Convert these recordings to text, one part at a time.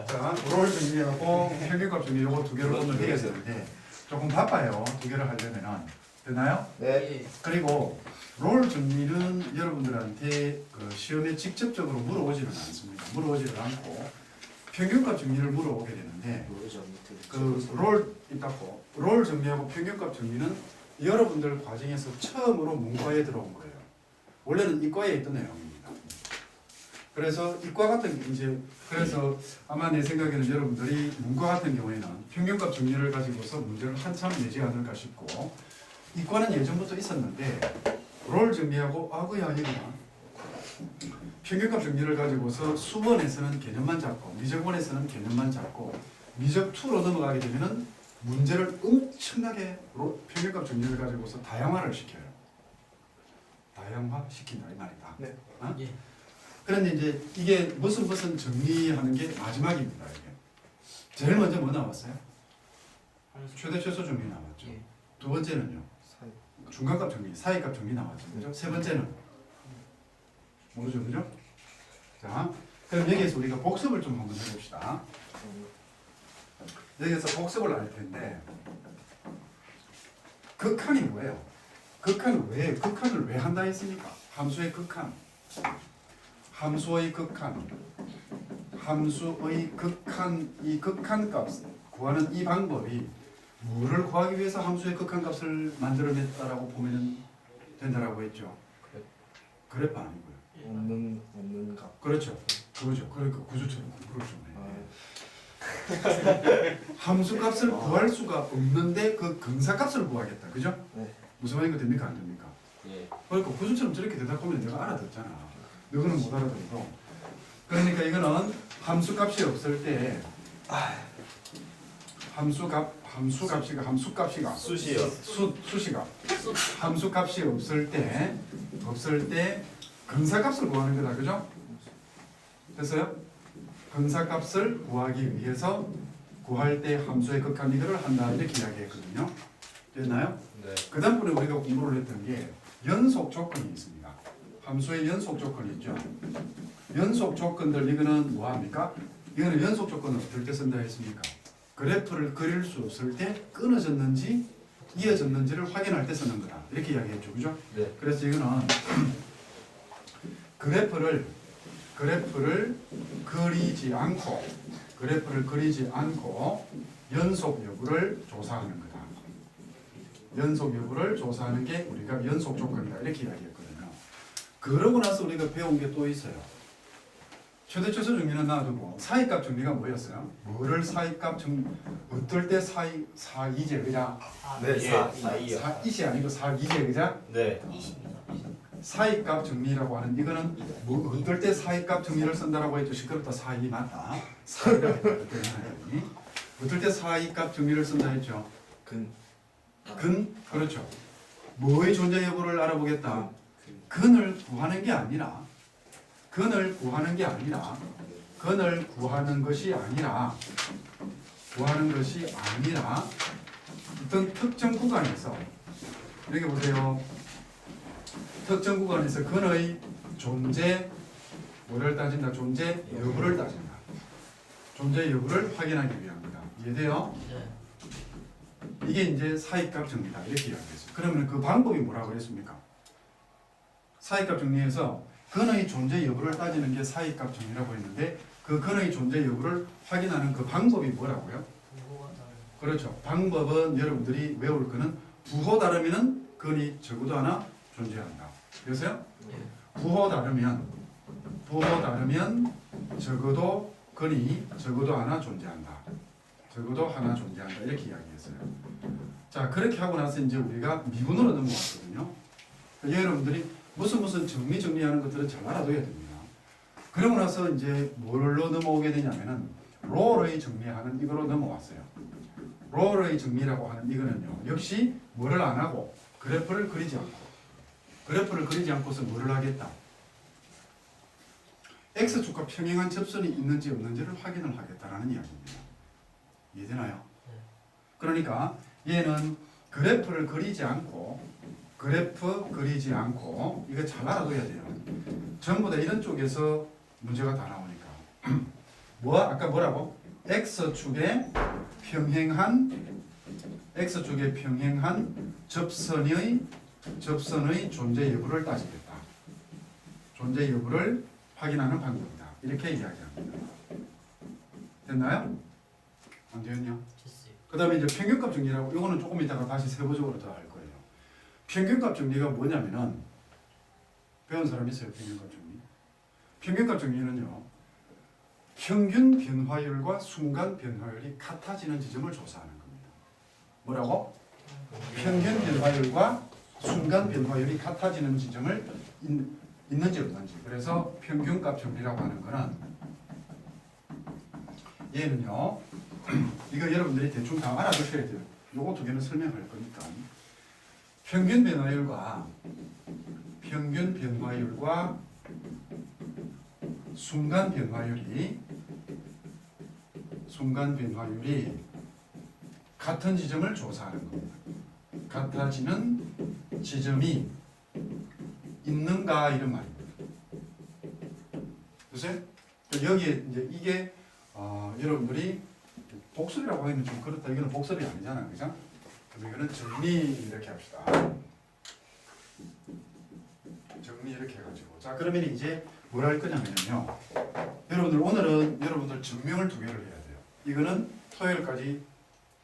자, 롤 정리하고 평균값 정리 요거 두 개를 오늘 해야 되는데 조금 바빠요. 두 개를 하려면은. 되나요? 네. 그리고 롤 정리는 여러분들한테 그 시험에 직접적으로 물어오지는 않습니다. 물어오지를 않고 평균값 정리를 물어오게 되는데 그 롤 있다고 롤 정리하고 평균값 정리는 여러분들 과정에서 처음으로 문과에 들어온 거예요. 원래는 이과에 있던 내용입니다. 그래서 이과 같은 이제 그래서 아마 내 생각에는 여러분들이 문과 같은 경우에는 평균값 정리를 가지고서 문제를 한참 내지 않을까 싶고 이과는 예전부터 있었는데 롤 정리하고 아그야 이거나 평균값 정리를 가지고서 수원에서는 개념만 잡고 미적원에서는 개념만 잡고 미적 2로 넘어가게 되면은 문제를 엄청나게 평균값 정리를 가지고서 다양화를 시켜요. 다양화 시킨다 이 말이다. 네. 어? 예. 그런데 이제 이게 무슨 정리하는 게 마지막입니다. 이게 제일 먼저 뭐 나왔어요? 최대 최소 정리 나왔죠. 예. 두 번째는요. 중간값 정리, 사이값 정리 나왔죠. 그죠? 세 번째는 뭐죠, 그죠? 자, 그럼 여기에서 우리가 복습을 좀 한번 해봅시다. 여기서 복습을 할 텐데 극한이 뭐예요? 극한을 왜 한다 했습니까? 함수의 극한, 함수의 극한, 이 극한값 구하는 이 방법이 뭐를 구하기 위해서 함수의 극한값을 만들어냈다라고 보면 된다라고 했죠. 그래프 아니고요. 없는 값. 그렇죠. 그거죠. 그러니까 구조처럼 그렇죠. 함수값을 구할 수가 없는데 그 근사값을 구하겠다. 그죠? 네. 무슨 말인가 됩니까? 안 됩니까? 예. 그러니까 구조처럼 저렇게 대답하면 내가 알아듣잖아. 너는 못 알아들고. 그러니까 이거는 함수값이 없을 때 함수값이가 수시요. 수시값. 함수값이 없을 때 근사값을 구하는 거다. 그죠? 됐어요? 근사값을 구하기 위해서 구할 때 함수의 극한 이거를 한다 이렇게 이야기했거든요. 됐나요? 네. 그 다음번에 우리가 공부를 했던 게 연속 조건이 있습니다. 함수의 연속 조건이 있죠. 연속 조건들 이거는 뭐합니까? 이거는 연속 조건을 어떨 때 쓴다 했습니까? 그래프를 그릴 수 없을 때 끊어졌는지 이어졌는지를 확인할 때 쓰는 거다. 이렇게 이야기했죠. 그죠? 네. 그래서 이거는 그래프를 그리지 않고 연속 여부를 조사하는 거다. 연속 여부를 조사하는 게 우리가 연속 조건이다. 이렇게 이야기했거든요. 그러고 나서 우리가 배운 게 또 있어요. 최대 최소 정리는 놔두고 사이값 정리가 뭐였어요? 뭐를 사이값 정리 어떨 때 사이제 그자? 네. 사이요. 사이시 아니고 사이제 그자? 네. 사이값 정리라고 하는 이거는 뭐 어떨 때 사이값 정리를 쓴다라고 했죠. 시끄럽다 사이 맞다. 사이라 했거든요. 어떨 때 사이값 정리를 쓴다 했죠. 그렇죠. 뭐의 존재 여부를 알아보겠다. 근을 구하는 게 아니라 근을 구하는 것이 아니라 어떤 특정 구간에서 여기 보세요. 특정 구간에서 근의 존재 뭐를 따진다? 존재 여부를 따진다. 존재 여부를 확인하기 위한 거다. 이해돼요? 네. 이게 이제 사이값 정리다. 이렇게 이야기했어요. 그러면 그 방법이 뭐라고 했습니까? 사이값 정리에서 근의 존재 여부를 따지는 게 사이값 정리라고 했는데 그 근의 존재 여부를 확인하는 그 방법이 뭐라고요? 그렇죠. 방법은 여러분들이 외울 거는 부호 다르면은 근이 적어도 하나 존재한다. 그래서요? 부호 다르면 적어도 근이 적어도 하나 존재한다. 이렇게 이야기했어요. 자, 그렇게 하고 나서 이제 우리가 미분으로 넘어왔거든요. 그러니까 여러분들이 무슨 정리하는 것들은 잘 알아둬야 됩니다. 그러고 나서 이제 뭘로 넘어오게 되냐면은 롤의 정리하는 이거로 넘어왔어요. 롤의 정리라고 하는 이거는요. 역시 뭐를 안 하고 그래프를 그리지 않고서 뭐를 하겠다. X축과 평행한 접선이 있는지 없는지를 확인을 하겠다라는 이야기입니다. 이해되나요? 네. 그러니까 얘는 그래프를 그리지 않고 이거 잘 알아둬야 돼요. 전부 다 이런 쪽에서 문제가 다 나오니까 뭐 아까 뭐라고? x축에 평행한 접선의 존재 여부를 따지겠다. 존재 여부를 확인하는 방법이다. 이렇게 이야기합니다. 됐나요? 안 되었냐? 그 다음에 이제 평균값 정리라고, 이거는 조금 이따가 다시 세부적으로 더 할 거예요. 평균값 정리가 뭐냐면은, 배운 사람 있어요? 평균값 정리? 평균값 정리는요, 평균 변화율과 순간 변화율이 같아지는 지점을 조사하는 겁니다. 뭐라고? 평균 변화율과 순간 변화율이 같아지는 지점을 있는지 없는지. 그래서 평균값 정리라고 하는 거는, 얘는요, 이거 여러분들이 대충 다 알아두셔야 돼요. 요거 두 개는 설명할 거니까. 평균 변화율과 순간 변화율이 같은 지점을 조사하는 겁니다. 같아지는 지점이 있는가 이런 말입니다. 보세요. 여기에 이제 이게 여러분들이 복습이라고 하기는 좀 그렇다. 이거는 복습이 아니잖아요, 그죠? 그럼 이거는 정리 이렇게 합시다. 정리 이렇게 해가지고. 자, 그러면 이제 뭘 할 거냐면요. 여러분들 오늘은 여러분들 증명을 두 개를 해야 돼요. 이거는 토요일까지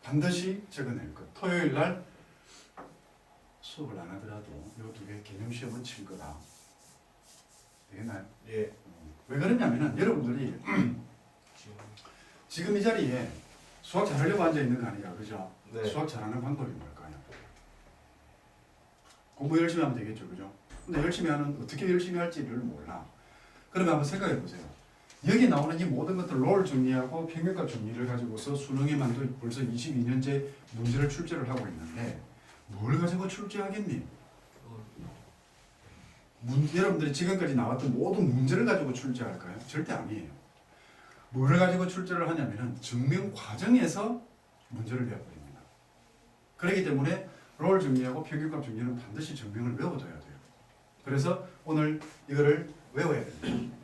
반드시 적어낼 것. 토요일 날 수업을 안 하더라도 이 두 개 개념 시험은 칠 거다. 되겠나요? 예. 왜 그러냐면은 여러분들이 지금 이 자리에 수학 잘하려고 앉아 있는 거 아니야, 그죠? 네. 수학 잘하는 방법이 뭘까요? 공부 열심히 하면 되겠죠, 그죠? 근데 열심히 하는 어떻게 열심히 할지를 몰라. 그러면 한번 생각해 보세요. 여기 나오는 이 모든 것들 롤 정리하고 평균값 정리를 가지고서 수능에만도 벌써 22년째 문제를 출제를 하고 있는데 뭘 가지고 출제하겠니? 여러분들이 지금까지 나왔던 모든 문제를 가지고 출제할까요? 절대 아니에요. 뭐를 가지고 출제를 하냐면은 증명 과정에서 문제를 배워버립니다. 그렇기 때문에 롤 정리하고 평균값 정리는 반드시 증명을 외워둬야 돼요. 그래서 오늘 이거를 외워야 됩니다.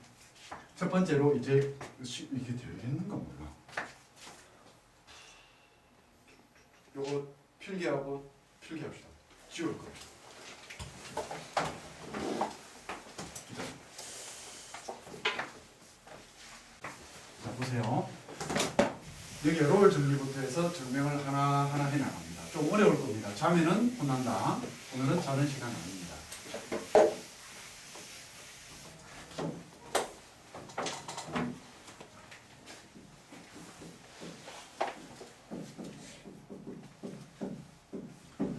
첫 번째로 이제 이게 되겠는가 몰라. 요거 필기하고 필기합시다. 지울 거. 자 보세요. 여기 롤 정리부터 해서 증명을 하나하나 해나갑니다. 좀 어려울 겁니다. 자면은 혼난다. 오늘은 자는 시간 아닙니다.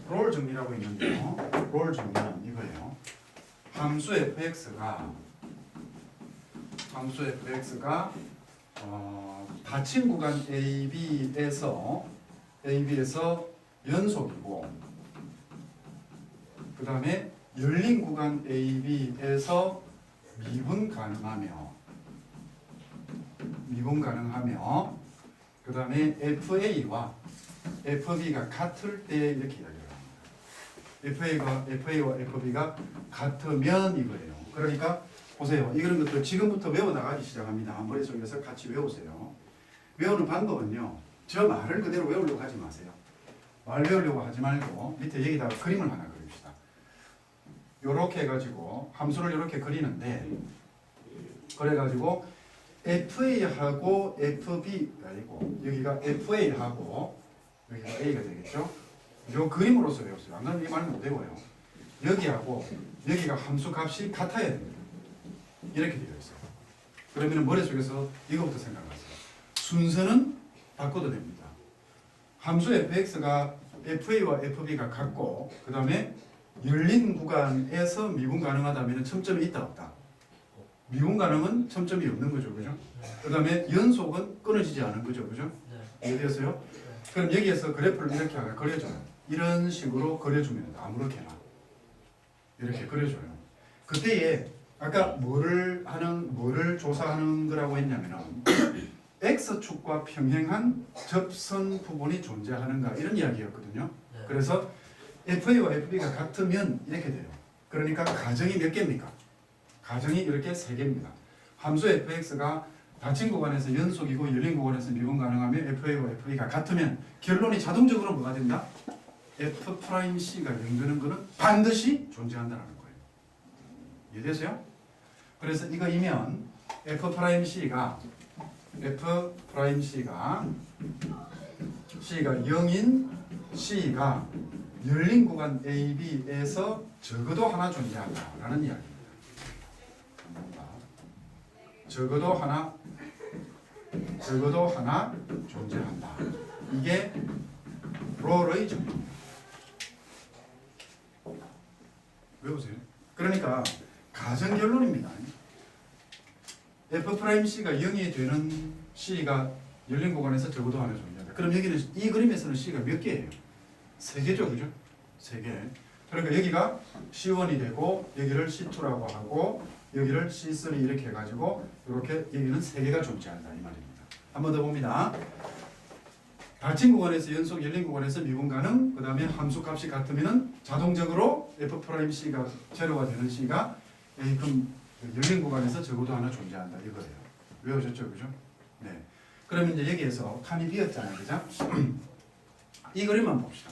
롤 정리라고 있는데요. 롤 정리는 이거예요. 함수 fx가 닫힌 구간 AB에서 연속이고 그 다음에 열린 구간 AB에서 미분 가능하며 그 다음에 FA와 FB가 같을 때 이렇게 이야기를 합니다. FA와 FB가 같으면 이거예요. 그러니까 보세요. 이런 것들 지금부터 외워나가기 시작합니다. 머릿속에서 같이 외우세요. 외우는 방법은요. 저 말을 그대로 외우려고 하지 마세요. 말 외우려고 하지 말고 밑에 여기다가 그림을 하나 그립시다. 요렇게 해가지고 함수를 요렇게 그리는데 그래가지고 FA하고 FB 아니고 여기가 FA하고 여기가 A가 되겠죠. 요 그림으로서 외우세요. 안 그러면 이 말 못 외워요. 여기하고 여기가 함수 값이 같아야 됩니다. 이렇게 되어 있어요. 그러면 머릿속에서 이거부터 생각하세요. 순서는 바꿔도 됩니다. 함수 fx가 fa와 fb가 같고 그 다음에 열린 구간에서 미분 가능하다면 첨점이 있다 없다. 미분 가능은 첨점이 없는 거죠, 그죠? 그 다음에 연속은 끊어지지 않은 거죠, 그죠? 이해되었어요? 그럼 여기에서 그래프를 이렇게 하나 그려줘요. 이런 식으로 그려주면 아무렇게나 이렇게 그려줘요. 그때에 아까 뭐를 조사하는 거라고 했냐면은 x축과 평행한 접선 부분이 존재하는가 이런 이야기였거든요. 그래서 FA와 FB가 같으면 이렇게 돼요. 그러니까 가정이 몇 개입니까? 가정이 이렇게 세 개입니다. 함수 fx가 닫힌 구간에서 연속이고 열린 구간에서 미분 가능하며 FA와 FE가 같으면 결론이 자동적으로 뭐가 된다? F'C가 0되는 거는 반드시 존재한다는 거예요. 이해되세요? 그래서 이거이면 F'C가 C가 0인 C가 열린 구간 A, B에서 적어도 하나 존재한다라는 이야기입니다. 적어도 하나 존재한다. 이게 롤의 정의입니다. 외우세요. 그러니까 가정 결론입니다. F'C가 0이 되는 C가 열린 구간에서 적어도 하나 존재한다. 그럼 여기는 이 그림에서는 C가 몇 개예요? 3개죠, 그죠? 3개. 그러니까 여기가 C1이 되고 여기를 C2라고 하고 여기를 C3 이렇게 해가지고 이렇게 여기는 3개가 존재한다 이 말입니다. 한 번 더 봅니다. 닫힌 구간에서 연속, 열린 구간에서 미분 가능. 그 다음에 함수 값이 같으면은 자동적으로 F'C가 제로가 되는 C가 A큼 열린 구간에서 적어도 하나 존재한다 이거예요. 외우셨죠, 그죠? 네. 그러면 이제 여기에서 칸이 비었잖아요, 그죠? 이 그림만 봅시다.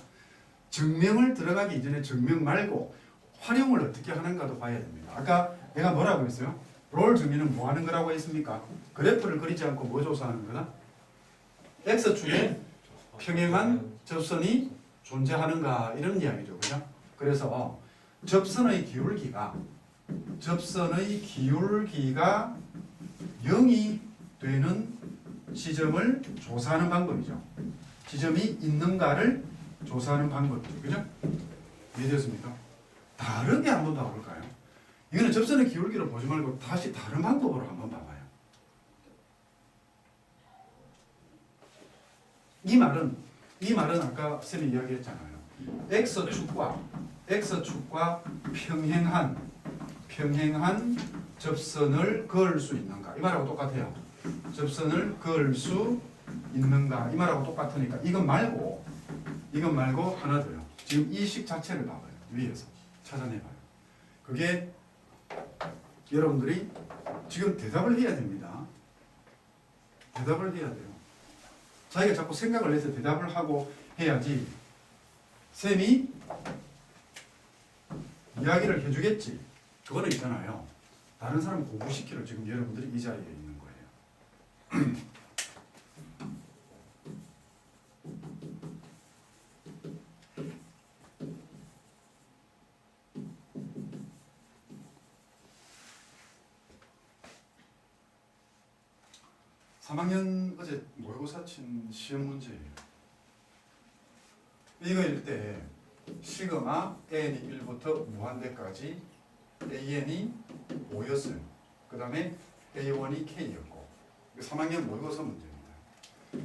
증명을 들어가기 이전에 증명 말고 활용을 어떻게 하는가도 봐야 됩니다. 아까 내가 뭐라고 했어요? 롤 정의는 뭐 하는 거라고 했습니까? 그래프를 그리지 않고 뭐 조사하는 거다? X축에 평행한 접선이 존재하는가 이런 이야기죠. 그죠? 그래서 접선의 기울기가 0이 되는 지점을 조사하는 방법이죠. 지점이 있는가를 조사하는 방법이죠. 그죠? 이해되었습니까? 다르게 한번 봐볼까요? 이거는 접선의 기울기를 보지 말고 다시 다른 방법으로 한번 봐봐요. 이 말은 아까 쌤이 이야기했잖아요. X축과 평행한 접선을 그을 수 있는가? 이 말하고 똑같아요. 접선을 그을 수 있는가? 이 말하고 똑같으니까 이것 말고 하나 더요. 지금 이 식 자체를 봐봐요. 위에서 찾아내봐요. 그게 여러분들이 지금 대답을 해야 됩니다. 대답을 해야 돼요. 자기가 자꾸 생각을 해서 대답을 하고 해야지 쌤이 이야기를 해주겠지. 그거는 있잖아요. 다른 사람 공부시키러 지금 여러분들이 이 자리에 있는 거예요. 3학년 어제 모의고사 친 시험 문제예요. 이거 일때 시그마 n이 1부터 무한대까지 an이 5였어요. 그 다음에 a1이 k였고 3학년 모의고사 문제입니다.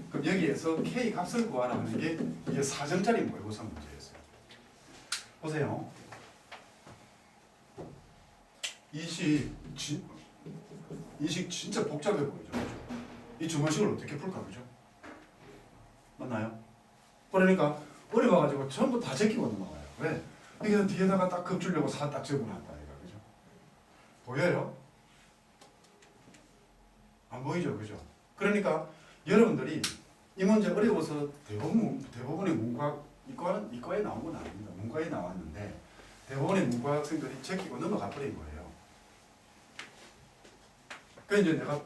그럼 여기에서 k 값을 구하라 하는 게 이게 4점짜리 모의고사 문제였어요. 보세요. 이 식 진짜 복잡해 보이죠? 이 주문식을 어떻게 풀까, 그죠? 맞나요? 그러니까 어려워가지고 전부 다 제끼고 넘어가요. 왜? 이게 뒤에다가 딱 겹주려고 딱 적어놨다, 이거, 그죠? 보여요? 안 보이죠, 그죠? 그러니까 여러분들이 이 문제 어려워서 대부분의 문과 이과에 나온 건 아닙니다. 문과에 나왔는데 대부분의 문과 학생들이 제끼고 넘어가 버린 거예요. 그래서 이제 내가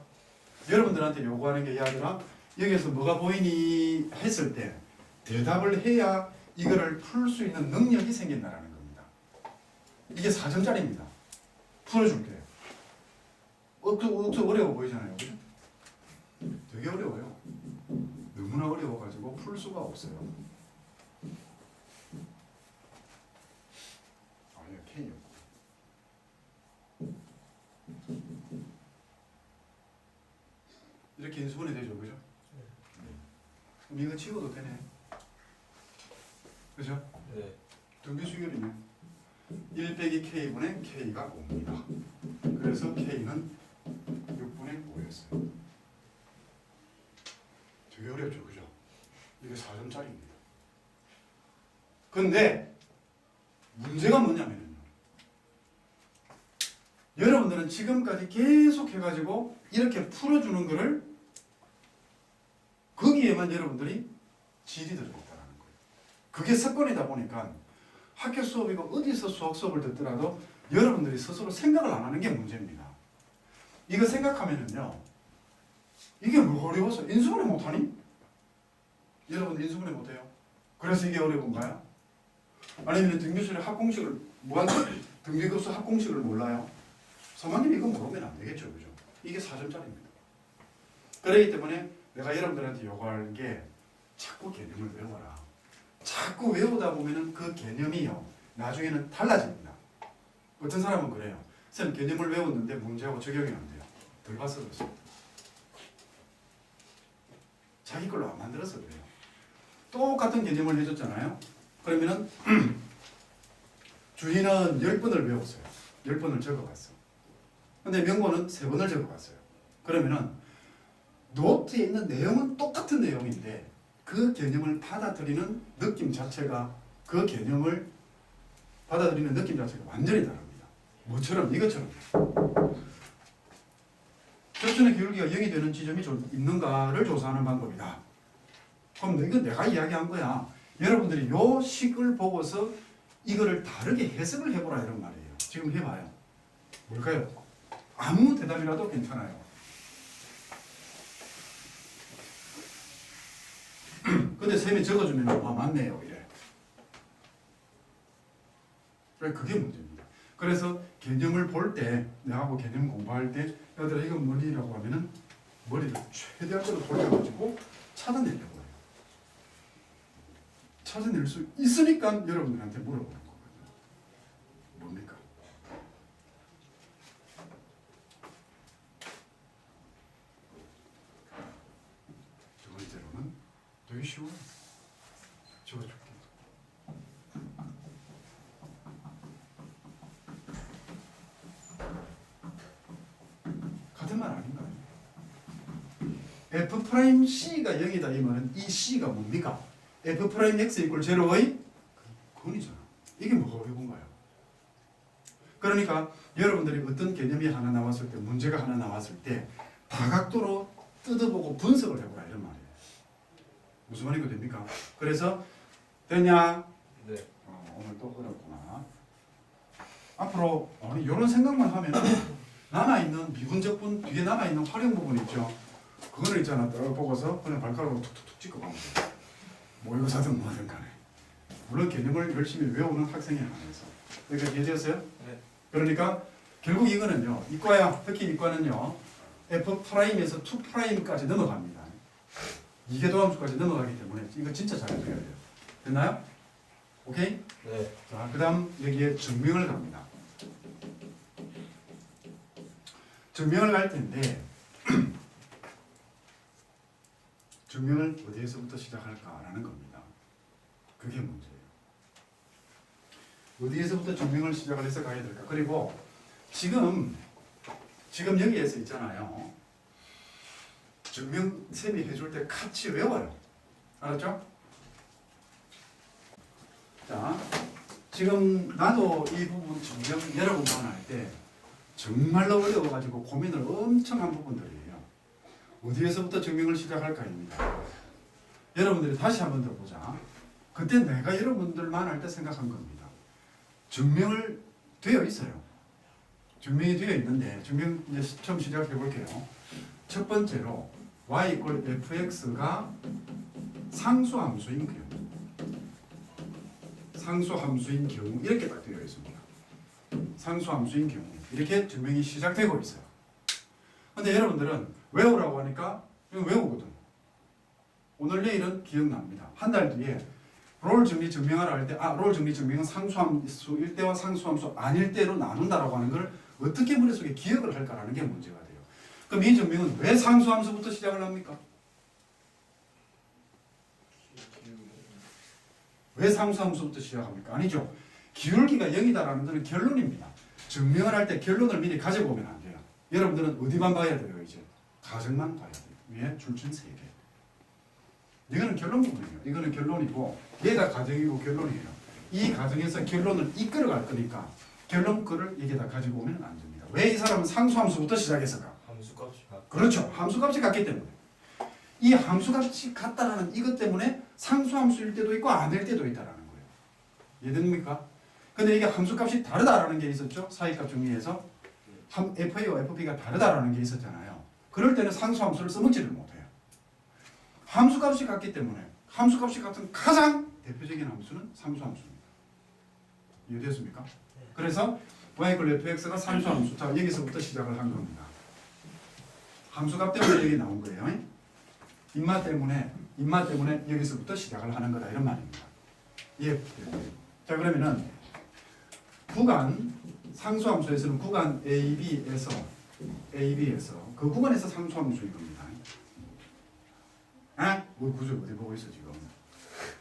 여러분들한테 요구하는 게 야들아 여기에서 뭐가 보이니 했을 때 대답을 해야 이거를 풀 수 있는 능력이 생긴다는 겁니다. 이게 4점짜리입니다. 풀어줄게요. 어려워 보이잖아요. 그죠? 되게 어려워요. 너무나 어려워가지고 풀 수가 없어요. 아니요, K였고. 이렇게 인수분해 되죠, 그죠? 그럼 이거 치워도 되네. 그죠? 네. 등비수열이네. 1 빼기 K분의 K가 5입니다. 그래서 K는 6분의 5였어요. 되게 어렵죠, 그죠? 이게 4점짜리입니다. 근데 문제가 뭐냐면요. 여러분들 여러분들은 지금까지 계속 해가지고 이렇게 풀어주는 거를 거기에만 여러분들이 질이 들어있다는 거예요. 그게 습관이다 보니까 학교 수업이고 어디서 수학 수업을 듣더라도 여러분들이 스스로 생각을 안 하는 게 문제입니다. 이거 생각하면은요, 이게 뭐가 어려워서 인수분해 못하니? 여러분들 인수분해 못해요? 그래서 이게 어려운가요? 아니면 등교실에 합공식을 등비급수 합공식을 몰라요? 서만님 이거 모르면 안 되겠죠, 그죠? 이게 4점짜리입니다. 그렇기 때문에 내가 여러분들한테 요구할 게 자꾸 개념을 외워라. 자꾸 외우다 보면은 그 개념이요, 나중에는 달라집니다. 어떤 사람은 그래요. 선생님 개념을 외웠는데 문제하고 적용이 안 돼요. 덜 봐서 그렇습니다. 자기 걸로 안 만들어서 그래요. 똑같은 개념을 해줬잖아요. 그러면은 주희는 10번을 외웠어요. 10번을 적어갔어. 근데 명고는 3번을 적어갔어요. 그러면은 노트에 있는 내용은 똑같은 내용인데 그 개념을 받아들이는 느낌 자체가, 그 개념을 받아들이는 느낌 자체가 완전히 다릅니다. 뭐처럼? 이것처럼. 접선의 기울기가 0이 되는 지점이 있는가를 조사하는 방법이다. 그럼 이건 내가 이야기한 거야. 여러분들이 요 식을 보고서 이거를 다르게 해석을 해보라 이런 말이에요. 지금 해봐요. 뭘까요? 아무 대답이라도 괜찮아요. 근데 쌤이 적어주면 아 맞네요 이래. 그게 문제입니다. 그래서 개념을 볼 때, 내가 개념 공부할 때 얘들아 이건 뭐니라고 하면은 머리를 최대한으로 돌려가지고 찾아내려고 해요. 찾아낼 수 있으니까 여러분들한테 물어보는 거거든요. 뭡니까? 두 번째로는 되게 쉬워요. 적어줄게. 같은 말 아닌가요? F'C가 0이다 이 말은 이 C가 뭡니까? F'X 이퀄 제로의 근이잖아. 이게 뭐가 어려운가요? 그러니까 여러분들이 어떤 개념이 하나 나왔을 때, 문제가 하나 나왔을 때 다각도로 뜯어보고 분석을 해보라 이런 말이에요. 무슨 말인가 됩니까? 그래서 됐냐? 네. 오늘 또 어렵구나. 앞으로 이런 생각만 하면 남아있는 미분적분 뒤에 남아있는 활용 부분 있죠. 그거를 있잖아. 딱 보고서 그냥 발가락으로 툭툭툭 찍고 가면 돼. 모의고사든 뭐든 간에. 물론 개념을 열심히 외우는 학생에 한해서. 그러니까 이해되었어요? 네. 그러니까 결국 이거는요. 이과야, 특히 이과는요. F'에서 2'까지 넘어갑니다. 이계도함수까지 넘어가기 때문에 이거 진짜 잘 해줘야 돼요. 됐나요? 오케이? 네. 자, 그 다음 여기에 증명을 갑니다. 증명을 갈 텐데 증명을 어디에서부터 시작할까라는 겁니다. 그게 문제예요. 어디에서부터 증명을 시작을 해서 가야 될까? 그리고 지금 여기에서 있잖아요. 증명 쌤이 해줄 때 같이 외워요. 알았죠? 자, 지금 나도 이 부분 증명 여러분만 할 때 정말로 어려워가지고 고민을 엄청 한 부분들이에요. 어디에서부터 증명을 시작할까입니다. 여러분들이 다시 한 번 더 보자. 그때 내가 여러분들만 할 때 생각한 겁니다. 증명을 되어 있어요. 증명이 되어 있는데 증명 이제 처음 시작해 볼게요. 첫 번째로 y 이퀄 fx가 상수함수인 경우, 상수함수인 경우 이렇게 딱 되어 있습니다. 상수함수인 경우 이렇게 증명이 시작되고 있어요. 근데 여러분들은 외우라고 하니까 이거 외우거든. 오늘 내일은 기억납니다. 한 달 뒤에 롤 정리 증명하라 할 때 롤 정리 증명은 상수함수일 때와 상수함수 아닐 때로 나눈다라고 하는 걸 어떻게 머릿속에 기억을 할까라는 게 문제가 돼요. 그럼 이 증명은 왜 상수함수부터 시작을 합니까? 왜 상수함수부터 시작합니까? 아니죠. 기울기가 0이다라는 것은 결론입니다. 증명을 할 때 결론을 미리 가지고 오면 안 돼요. 여러분들은 어디만 봐야 돼요? 이제 가정만 봐야 돼요. 위에 줄줄 3개. 이거는 결론 부분이에요. 이거는 결론이고 얘가 가정이고 결론이에요. 이 가정에서 결론을 이끌어갈 거니까 결론 거를 여기다 가지고 오면 안 됩니다. 왜 이 사람은 상수함수부터 시작했을까? 함수값이 그렇죠. 함수값이 같기 때문에. 이 함수값이 같다라는 이것 때문에 상수함수일 때도 있고 아닐 때도 있다라는 거예요. 이해됩니까? 근데 이게 함수값이 다르다라는 게 있었죠. 사이값 정리에서 FA와 FB가 다르다라는 게 있었잖아요. 그럴 때는 상수함수를 써먹지를 못해요. 함수값이 같기 때문에 함수값이 같은 가장 대표적인 함수는 상수함수입니다. 이해됐습니까? 그래서 y fx가 상수함수. 자, 여기서부터 시작을 한 겁니다. 함수값 때문에 여기 나온 거예요. 인마 때문에 여기서부터 시작을 하는 거다 이런 말입니다. 예. 자, 그러면은 구간 상수함수에서는 구간 AB에서 그 구간에서 상수함수인 겁니다. 아? 뭐 구조 어디 보고 있어 지금?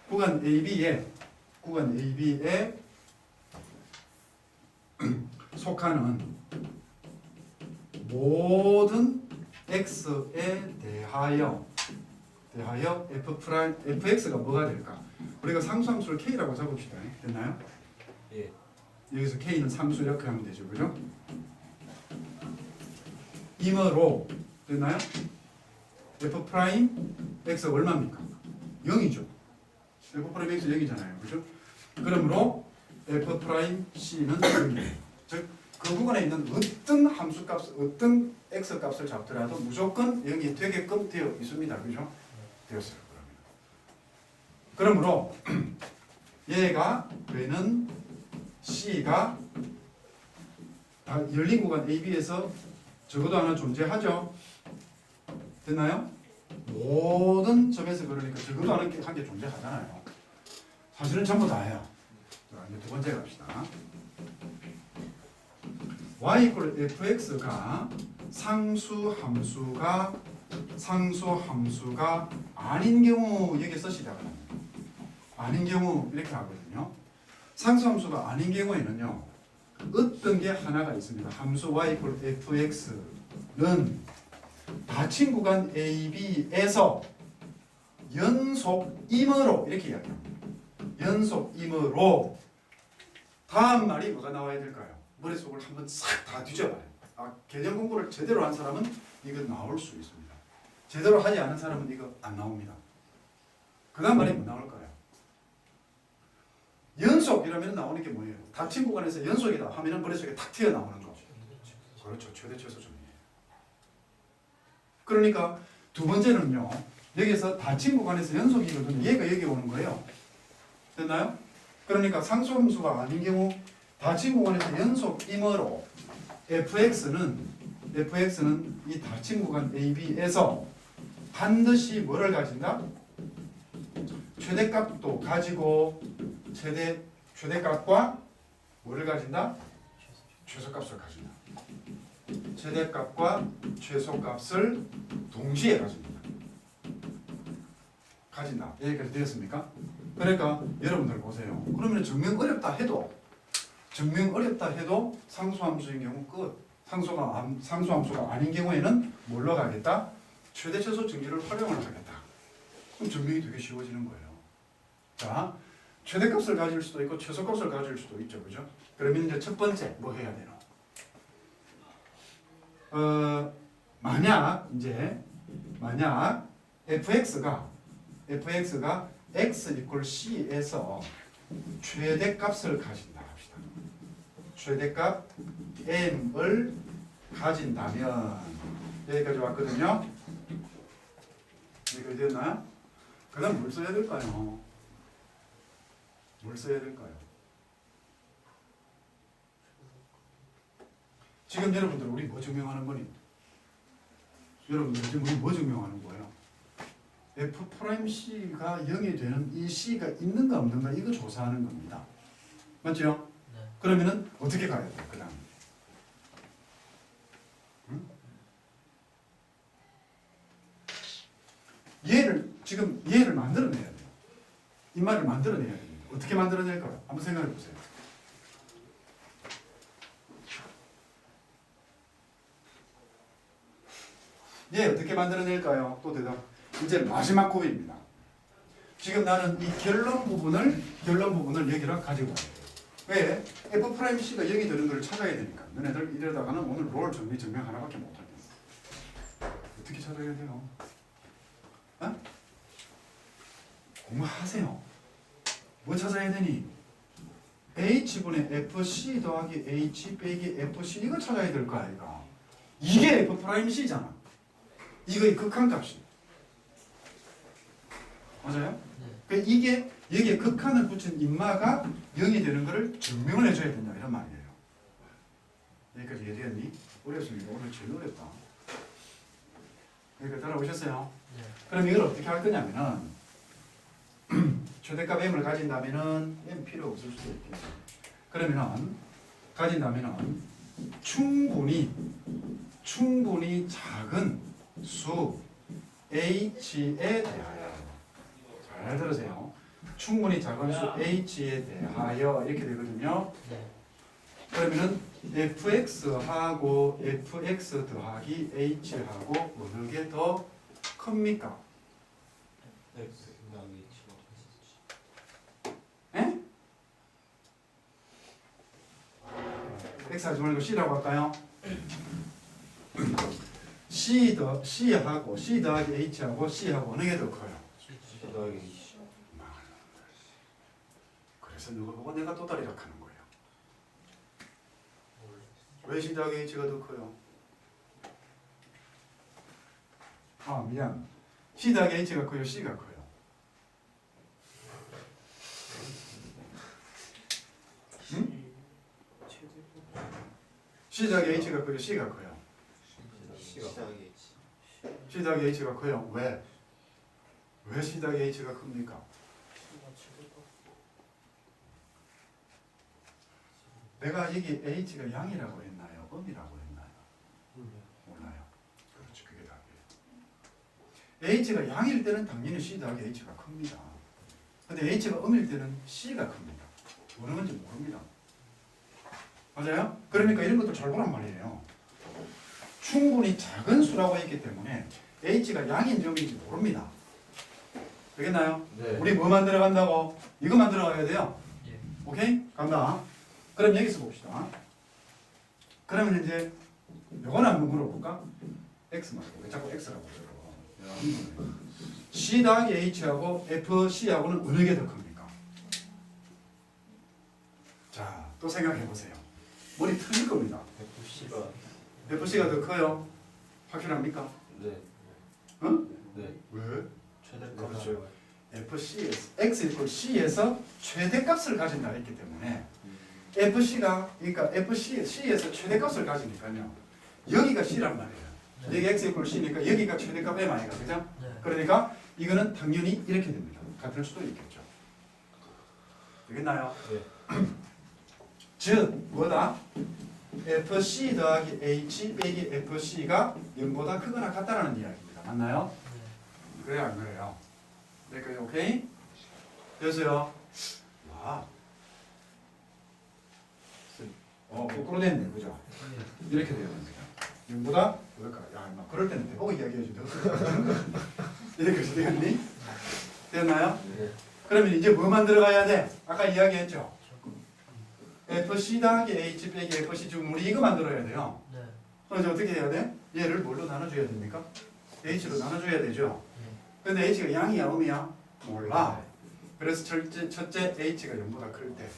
구간 AB에 속하는 모든 x에 대하여 fx가 뭐가 될까? 우리가 상수함수를 k라고 잡읍시다. 됐나요? 예. 여기서 k는 상수 이렇게 하면 되죠, 그죠? 이므로 됐나요? f 프라임 x가 얼마입니까? 0이죠. f 프라임 x 0이잖아요, 그죠? 그러므로 f 프라임 c는 0이에요. 즉, 그 구간에 있는 어떤 함수값, 어떤 x 값을 잡더라도 무조건 0이 되게끔 되어 있습니다, 그죠? 되었어요. 그러므로 얘가 되는 C가 열린 구간 AB에서 적어도 하나 존재하죠. 됐나요? 모든 점에서 그러니까 적어도 하나 한 개 존재하잖아요. 사실은 전부 다예요. 자, 이제 두 번째 갑시다. y fx가 상수함수가 아닌 경우 여기서 시작을 합니다. 아닌 경우 이렇게 하거든요. 상수함수가 아닌 경우에는요. 어떤 게 하나가 있습니다. 함수 y fx는 닫힌 구간 AB에서 연속임으로 이렇게 이야기합니다. 연속임으로 다음 말이 뭐가 나와야 될까요? 머릿속을 한번 싹 다 뒤져봐요. 개념 공부를 제대로 한 사람은 이거 나올 수 있습니다. 제대로 하지 않은 사람은 이거 안 나옵니다. 그 다음 말이 뭐 나올까요? 연속 이러면 나오는 게 뭐예요? 닫힌 구간에서 연속이다 하면은 머릿속에 탁 튀어나오는 거. 그렇죠. 최대 최소 정리예요. 그러니까 두 번째는요. 여기서 닫힌 구간에서 연속이거든요. 얘가 여기 오는 거예요. 됐나요? 그러니까 상수함수가 아닌 경우 닫힌 구간에서 연속임으로 fx는 이 닫힌 구간 AB에서 반드시 뭐를 가진다? 최대값도 가지고 최대값과 뭐를 가진다? 최소값을 가진다. 최대값과 최소값을 동시에 가진다. 여기까지 되었습니까? 그러니까 여러분들 보세요. 그러면 증명 어렵다 해도 상수함수인 경우 끝. 상수함수가 아닌 경우에는 뭘로 가겠다? 최대 최소 정리를 활용을 하겠다. 그럼 증명이 되게 쉬워지는 거예요. 자, 최대값을 가질 수도 있고 최소값을 가질 수도 있죠, 그죠? 그러면 이제 첫 번째 뭐 해야 되나? 만약 fx가 x = c에서 최대값을 가진다 합시다. 최대값 m을 가진다면 여기까지 왔거든요. 여기까지 됐나요? 그 다음 뭘 써야 될까요? 지금 여러분들 우리 뭐 증명하는 거니? 여러분들 지금 우리 뭐 증명하는 거예요? f'C가 0이 되는 이 C가 있는가 없는가 이거 조사하는 겁니다. 맞죠? 네. 그러면은 어떻게 가야 돼요? 그 다음 얘를 만들어내야 돼요. 인말을 만들어내야 됩니다. 어떻게 만들어낼까요? 한번 생각해 보세요. 얘 어떻게 만들어낼까요? 또 대답. 이제 마지막 고비입니다. 지금 나는 이 결론 부분을 여기로 가지고 와야 돼요. 왜? F'C가 0이 되는 걸 찾아야 되니까. 너네들 이러다가는 오늘 롤 정리 증명 하나밖에 못 하겠어. 어떻게 찾아야 돼요? 어? 공부하세요. 뭐 찾아야 되니? H분의 FC 더하기 H 빼기 FC 이거 찾아야 될 거 아이가. 이게 F'C잖아. 이거의 극한값이. 맞아요? 그 이게 여기에 극한을 붙인 인마가 0이 되는 것을 증명을 해줘야 된다 이런 말이에요. 여기까지 이해되었니? 어렵습니다. 오늘 제일 어렵다. 여기까지 따라오셨어요? 네. 그럼 이걸 어떻게 할 거냐면은 최대값 m을 가진다면은 m 필요 없을 수도 있겠죠. 그러면은 가진다면은 충분히 작은 수 h에 대하여 잘 들으세요. 충분히 작은 수 h에 대하여 이렇게 되거든요. 네. 그러면은 fx하고 fx 더하기 h하고 어느 게 더 큽니까? X 더하기 에? x 하지 말고 c라고 할까요? c 더하기 h하고 c하고 어느 게 더 커요? C 더하기 H. 그래서 누가 보고 내가 또다리락 하는 거예요. 왜 c 더하기 h가 더 커요? 아 미안. c 더하기 h가 커요? c가 커요? 응? c 더하기 h가 커요? c가 커요? C 더하기 H. c 더하기 h가 커요? 왜? 왜 c 더하기 h가 큽니까? 내가 여기 h가 양이라고 했나요? 음이라고 했나요? 몰라요. 그렇지, 그게 답이에요. h가 양일 때는 당연히 c 더하기 h가 큽니다. 근데 h가 음일 때는 c가 큽니다. 어느 건지 모릅니다. 맞아요? 그러니까 이런 것도 잘 보란 말이에요. 충분히 작은 수라고 했기 때문에 h가 양인지 음인지 모릅니다. 되겠나요? 네. 우리 뭐 만들어 간다고? 이거 만들어 가야 돼요. 예. 오케이? 간다. 그럼 여기서 봅시다. 그러면 이제 요거는 한번 물어볼까? x 말고 왜 자꾸 x라고 그래요? c 더하기 h하고 fc하고는 어느 게 더 큽니까? 자, 또 생각해 보세요. 머리 틀릴 겁니다. FC가 fc가 더 커요? 확실합니까? 네. 응? 네. 왜? 최대값. 그렇죠. fc에서 x 이퀄 c에서 최대값을 가진다 했기 때문에 fc가 그러니까 c에서 최대값을 가지니까요. 여기가 c란 말이에요. 네. 여기 x 이퀄 c니까 여기가 최대값 m 아이가 그죠? 네. 그러니까 이거는 당연히 이렇게 됩니다. 같을 수도 있겠죠. 되겠나요? 네. 즉 뭐다? fc 더하기 h 빼기 fc가 0보다 크거나 같다라는 이야기입니다. 맞나요? 네. 그래요 안 그래요? 여기까지 오케이? 됐어요? 와. 거꾸로 됐네 그죠? 이렇게 돼야 됩니다. 0보다 뭘까? 야 막 그럴 때는 대보고 이야기해주죠. 이렇게 되겠니? 됐나요? 네. 그러면 이제 뭐 만들어 가야 돼? 아까 이야기했죠? FC 더하기 H 빼기 FC 지금 우리 이거 만들어야 돼요. 네. 그래서 어떻게 해야 돼? 얘를 뭘로 나눠줘야 됩니까? H로 나눠줘야 되죠? 네. 근데 H가 양이야 음이야? 몰라. 그래서 첫째 H가 0보다 클 때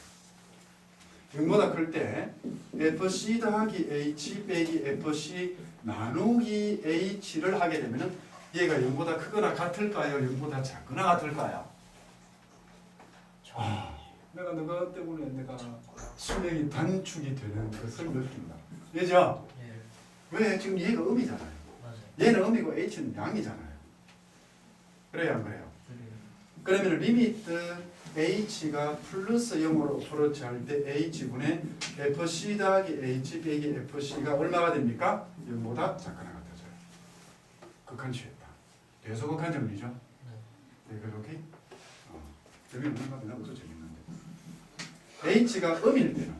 0보다 클 때 FC 더하기 H 빼기 FC 나누기 H를 하게 되면은 얘가 0보다 크거나 같을까요? 0보다 작거나 같을까요? 내가 너가 때문에 내가 수명이 단축이 되는 것을 느낀다. 그죠? 예. 왜? 지금 얘가 음이잖아요. 맞아요. 얘는 음이고 H는 양이잖아요. 그래요 안 그래요? 그러면 리미트 H가 플러스 0으로 어프로치 할 때 H분의 FC 더하기 H 빼기 FC가 얼마가 됩니까? 0보다 작거나 같아져요. 극한 취했다. 대소극한 정리죠? 네. 네, 그렇게? 재미없는 거 그냥 웃어 재밌는데. H가 음일 때는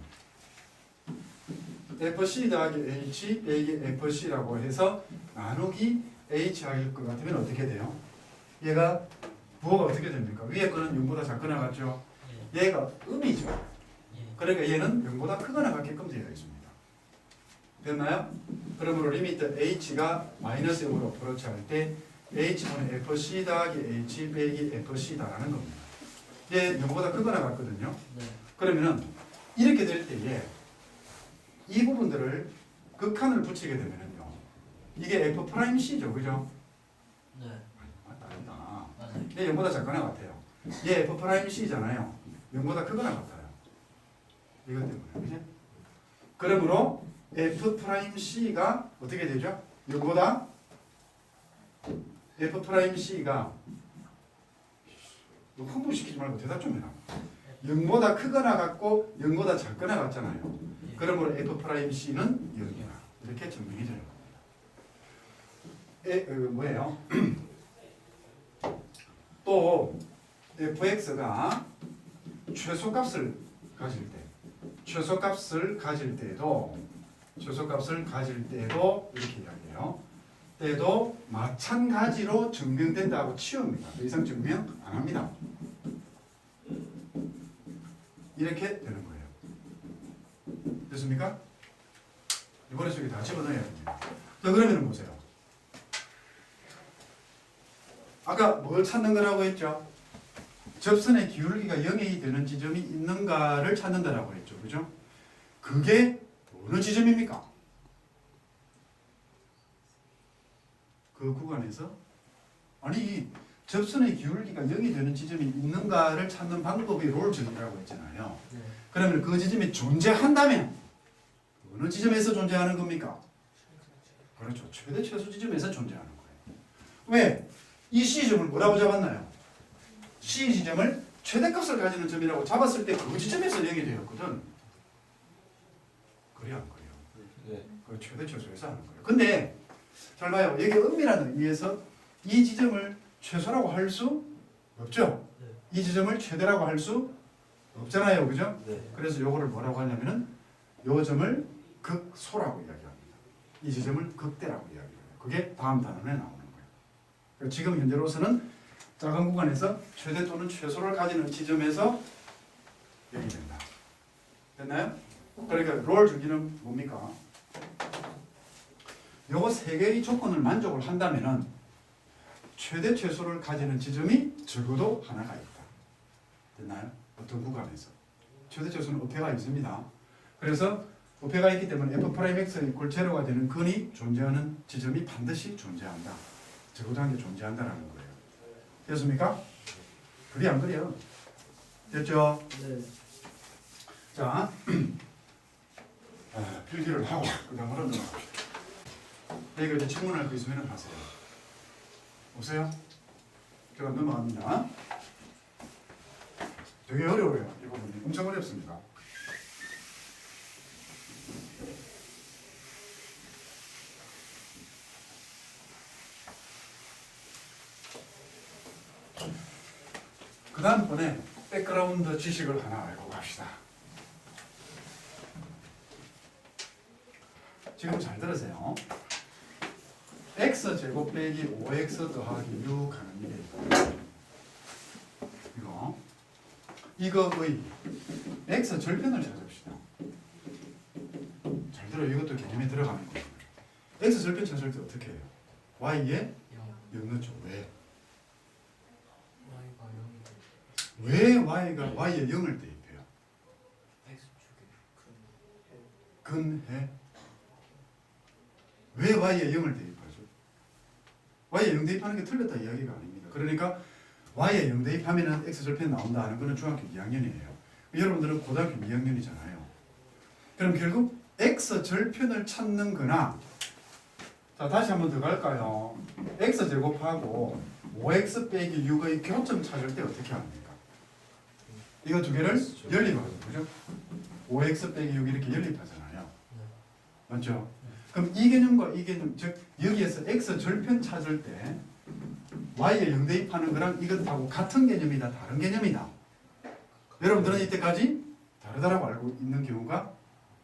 FC 더하기 H 빼기 FC라고 해서 나누기 H 할 것 같으면 어떻게 돼요? 얘가 부호가 어떻게 됩니까? 위에 거는 0보다 작거나 같죠? 예. 얘가 음이죠. 예. 그러니까 얘는 0보다 크거나 같게끔 되어 있습니다. 됐나요? 그러므로 리미트 h가 마이너스 0으로 어프로치 할 때 h분의 fc 더하기 h 빼기 fc다라는 겁니다. 얘 0보다 크거나 같거든요. 네. 그러면은 이렇게 될 때에 이 부분들을 극한을 붙이게 되면은요. 이게 f'c죠. 그죠? 네. 아니다. 맞아요. 얘 0보다 작거나 같아요. 얘 f'c잖아요. 0보다 크거나 같아요. 이것 때문에. 그죠? 그러므로 f'c가 어떻게 되죠? 0보다 f'c가 흥분시키지 말고 대답 좀 해라. 0보다 크거나 같고 0보다 작거나 같잖아요. 그러므로 f'c는 0이다. 이렇게 증명이 되는 겁니다. 뭐예요? 또 fx가 최소값을 가질 때도 이렇게 이야기해요. 때도 마찬가지로 증명된다고 치웁니다. 더 이상 증명 안 합니다. 이렇게 되는 거예요. 됐습니까? 이번에 저기 다 집어넣어야 됩니다. 자, 그러면 보세요. 아까 뭘 찾는 거라고 했죠? 접선의 기울기가 0이 되는 지점이 있는가를 찾는다라고 했죠. 그죠? 그게 어느 지점입니까? 그 구간에서 아니 접선의 기울기가 0이 되는 지점이 있는가를 찾는 방법이 롤 정의라고 했잖아요. 네. 그러면 그 지점이 존재한다면 어느 지점에서 존재하는 겁니까? 그렇죠. 최대 최소 지점에서 존재하는 거예요. 왜? 이 C점을 뭐라고 잡았나요? C 지점을 최대값을 가지는 점이라고 잡았을 때 그 지점에서 0이 되었거든. 그래 안 그래요? 네. 그 최대 최소에서 하는 거예요. 근데 잘 봐요. 여기 엄밀한 의미에서 이 지점을 최소라고 할 수 없죠. 네. 이 지점을 최대라고 할 수 없잖아요. 그죠? 네. 그래서 요거를 뭐라고 하냐면은 요 점을 극소라고 이야기합니다. 이 지점을 극대라고 이야기해요. 그게 다음 단원에 나오는 거예요. 그러니까 지금 현재로서는 작은 구간에서 최대 또는 최소를 가지는 지점에서 여기 된다. 됐나요? 그러니까 롤 주기는 뭡니까? 요거 세 개의 조건을 만족을 한다면은 최대 최소를 가지는 지점이 적어도 하나가 있다. 됐나요? 어떤 구간에서 최대 최소는 어폐가 있습니다. 그래서 어폐가 있기 때문에 f'(x) 이퀄 제로가 되는 근이 존재하는 지점이 반드시 존재한다. 적어도 한 개 존재한다라는 거예요. 됐습니까? 그리 안 그래요? 됐죠? 네. 자, 필기를 하고 그 다음으로 넘어갑시다. 이거 이제 질문할 거 있으면 하세요. 없어요? 제가 넘어갑니다. 되게 어려워요. 이 부분이 엄청 어렵습니다. 그 다음번에 백그라운드 지식을 하나 알고 갑시다. 지금 잘 들으세요. x제곱 빼기 5x 더하기 6 하는 게 이거의 x 절편을 찾읍시다. 잘 들어요. 이것도 개념에 들어가는 거예요. x 절편 찾을 때 어떻게 해요? y에 0 넣죠. 왜? 왜 y가 y에 0을 대입해요? 근해. 왜 y에 0을 대입하죠? y에 0 대입하는 게 틀렸다 이야기가 아닙니다. 그러니까 y에 0 대입하면 x절편 나온다 하는 거는 중학교 2학년이에요. 여러분들은 고등학교 2학년이잖아요. 그럼 결국 x절편을 찾는 거나 자 다시 한번 더 갈까요? x제곱하고 5x 빼기 6의 교점 찾을 때 어떻게 합니까? 이거 두 개를 연립하죠. 그죠? 5x 빼기 6 이렇게 연립하잖아요. 맞죠? 그럼 이 개념과 이 개념, 즉 여기에서 x 절편 찾을 때 y에 0 대입하는 거랑 이것하고 같은 개념이다, 다른 개념이다. 여러분들은 이때까지 다르다라고 알고 있는 경우가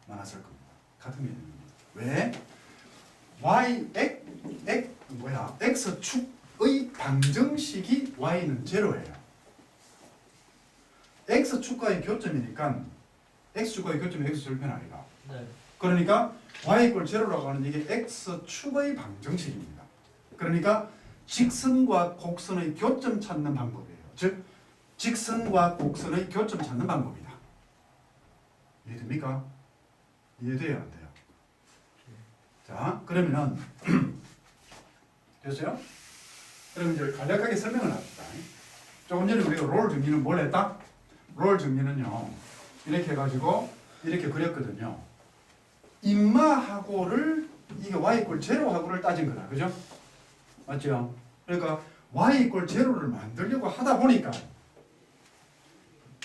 많았을 겁니다. 같은 개념입니다. 왜? x축의 방정식이 y는 제로예요. x축과의 교점이니까 x축과의 교점이 x절편 아이가. 네. 그러니까 y 이퀄 제로라고 하는 이게 x축의 방정식입니다. 그러니까 직선과 곡선의 교점 찾는 방법이에요. 즉 직선과 곡선의 교점 찾는 방법이다. 이해됩니까? 이해돼야 안 돼요? 자, 그러면은 됐어요? 그럼 이제 간략하게 설명을 합시다. 조금 전에 우리가 롤 정리는 뭘 했다? 롤 정리는요, 이렇게 해가지고 이렇게 그렸거든요. 인마하고를 이게 y 이퀄 제로하고를 따진 거다, 그죠? 맞죠? 그러니까 y 이퀄 제로를 만들려고 하다 보니까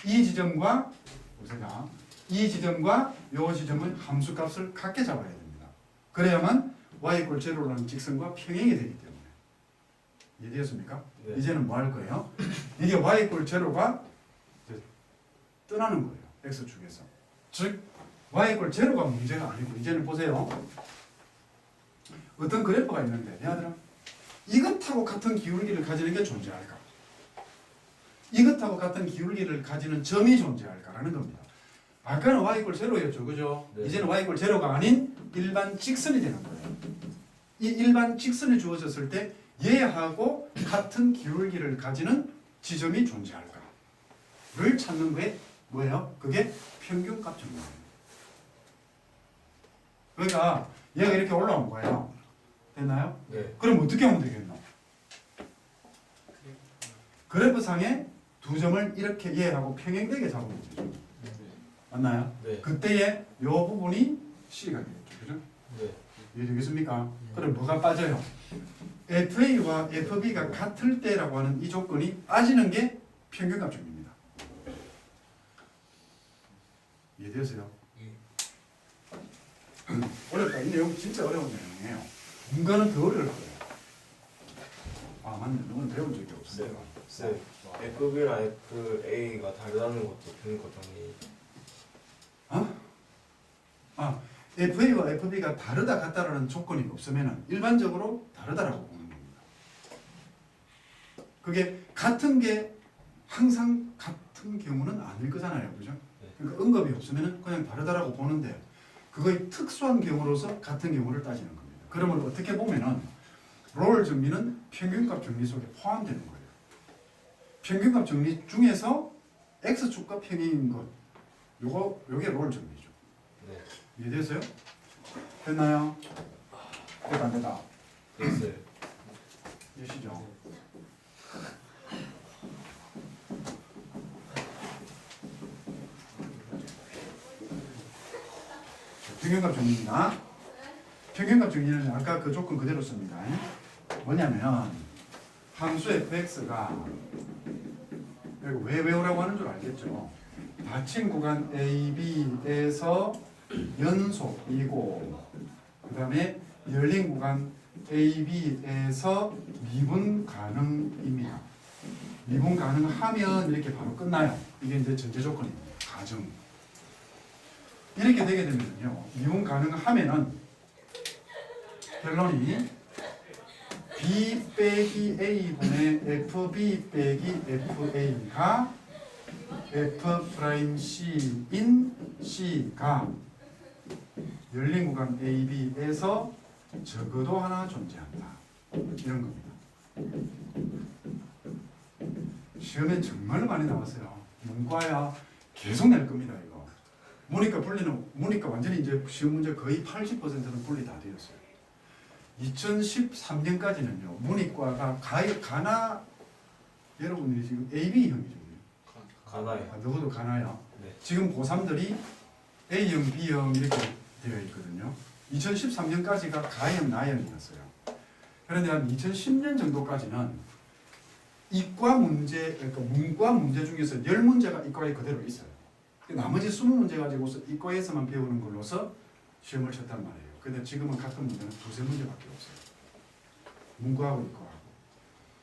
이 지점과 보세요. 이 지점과 이 지점은 함수값을 같게 잡아야 됩니다. 그래야만 y 이퀄 제로라는 직선과 평행이 되기 때문에. 이해되었습니까? 네. 이제는 뭐 할 거예요? 이게 y 이퀄 제로가 떠나는 거예요. x축에서. 즉 y 이퀄 제로가 문제가 아니고 이제는 보세요. 어떤 그래프가 있는데 얘들아 이것하고 같은 기울기를 가지는 게 존재할까? 이것하고 같은 기울기를 가지는 점이 존재할까라는 겁니다. 아까는 y 이퀄 제로였죠, 그죠? 네. 이제는 y 이퀄 제로가 아닌 일반 직선이 되는 거예요. 이 일반 직선이 주어졌을 때 얘하고 같은 기울기를 가지는 지점이 존재할까를 찾는 게 뭐예요? 그게 평균값 정리예요. 그러니까 얘가 이렇게 올라온 거예요. 됐나요? 네. 그럼 어떻게 하면 되겠노? 그래프상에 두 점을 이렇게 얘하고 평행되게 잡으면 되죠. 맞나요? 네. 그때에 이 부분이 C가 되겠죠. 그죠? 네. 이해되겠습니까? 그럼 뭐가 빠져요? FA와 FB가 같을 때라고 하는 이 조건이 빠지는 게 평균값 정리입니다. 이해되세요? 어렵다. 이 내용 진짜 어려운 내용이에요. 문과는 더 어려울 거예요. 아 맞네. 너는 배운 적이 없어요. 쌤, FB랑 FA가 다르다는 것도 교육과 정리. FA와 FB가 다르다 같다라는 조건이 없으면 일반적으로 다르다라고 보는 겁니다. 그게 같은 게 항상 같은 경우는 아닐 거잖아요. 그죠? 그러니까 응급이 없으면 그냥 다르다라고 보는데 그거의 특수한 경우로서 같은 경우를 따지는 겁니다. 그러면 어떻게 보면은 롤 정리는 평균값 정리 속에 포함되는 거예요. 평균값 정리 중에서 X축과 평행인 것 요게 롤 정리죠. 네. 이해되세요? 됐나요? 됐다 안 됐다? 됐어요. 되시죠? 평균값 정리입니다. 평균값 정리는 아까 그 조건 그대로 씁니다. 뭐냐면 함수 fx가 왜 외우라고 하는 줄 알겠죠? 닫힌 구간 AB에서 연속이고 그 다음에 열린 구간 AB에서 미분 가능입니다. 미분 가능하면 이렇게 바로 끝나요. 이게 이제 전제 조건입니다. 가정. 이렇게 되게 되면요. 미분 가능하면은 결론이 B 빼기 A분의 FB 빼기 FA가 F'C인 C가 열린 구간 AB에서 적어도 하나 존재한다. 이런 겁니다. 시험에 정말 많이 나왔어요. 문과야 계속 낼 겁니다. 이거. 문이과 완전히 이제 시험 문제 거의 80%는 분리 다 되었어요. 2013년까지는요. 문이과가 가나 여러분들이 지금 AB형이죠. 가나요? 누구도 가나요? 네. 지금 고3들이 A형, B형 이렇게 되어 있거든요. 2013년까지가 가형, 나형이었어요. 그런데 한 2010년 정도까지는 이과 문제, 그러니까 문과 문제 중에서 10문제가 이과에 그대로 있어요. 나머지 20문제 가지고서 이과에서만 배우는 걸로서 시험을 쳤단 말이에요. 근데 지금은 같은 문제는 두세 문제밖에 없어요. 문과하고 이과하고.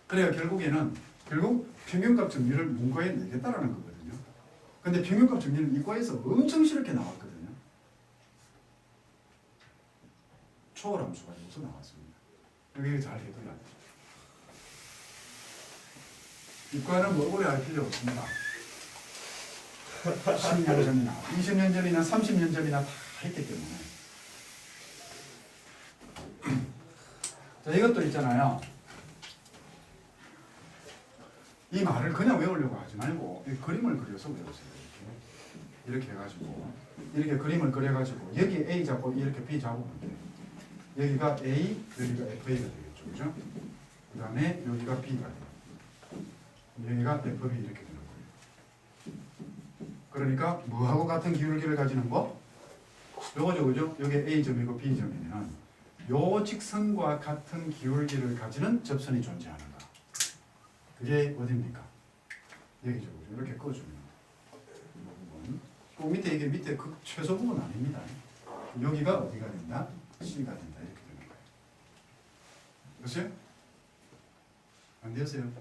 그래야 결국 평균값 정리를 문과에 내겠다라는 거거든요. 근데 평균값 정리는 이과에서 엄청 쉽게 나왔거든요. 초월함수가 여기서 나왔습니다. 여기 잘 해둬야 돼요. 이과는 뭐 오래 할 필요 없습니다. 10년 전이나 20년 전이나 30년 전이나 다 했기 때문에. 자, 이것도 있잖아요. 이 말을 그냥 외우려고 하지 말고 이 그림을 그려서 외우세요. 이렇게 해가지고 이렇게 그림을 그려가지고 여기 A 잡고 이렇게 B 잡으면 돼요. 여기가 A, 여기가 FA가 되겠죠, 그죠? 그 다음에 여기가 B가 돼요. 여기가 FB 이렇게 되는 거예요. 그러니까 뭐하고 같은 기울기를 가지는 거? 요거죠, 그죠? 여기 A점이고 B점이면 요 직선과 같은 기울기를 가지는 접선이 존재하는가? 그게 어디입니까? 여기죠, 그죠? 이렇게 꺼주면 그 밑에 이게 밑에 그 최소 부분 아닙니다. 여기가 어디가 된다? C가 된다 이렇게 되는 거예요. 됐어요? 안 되었어요?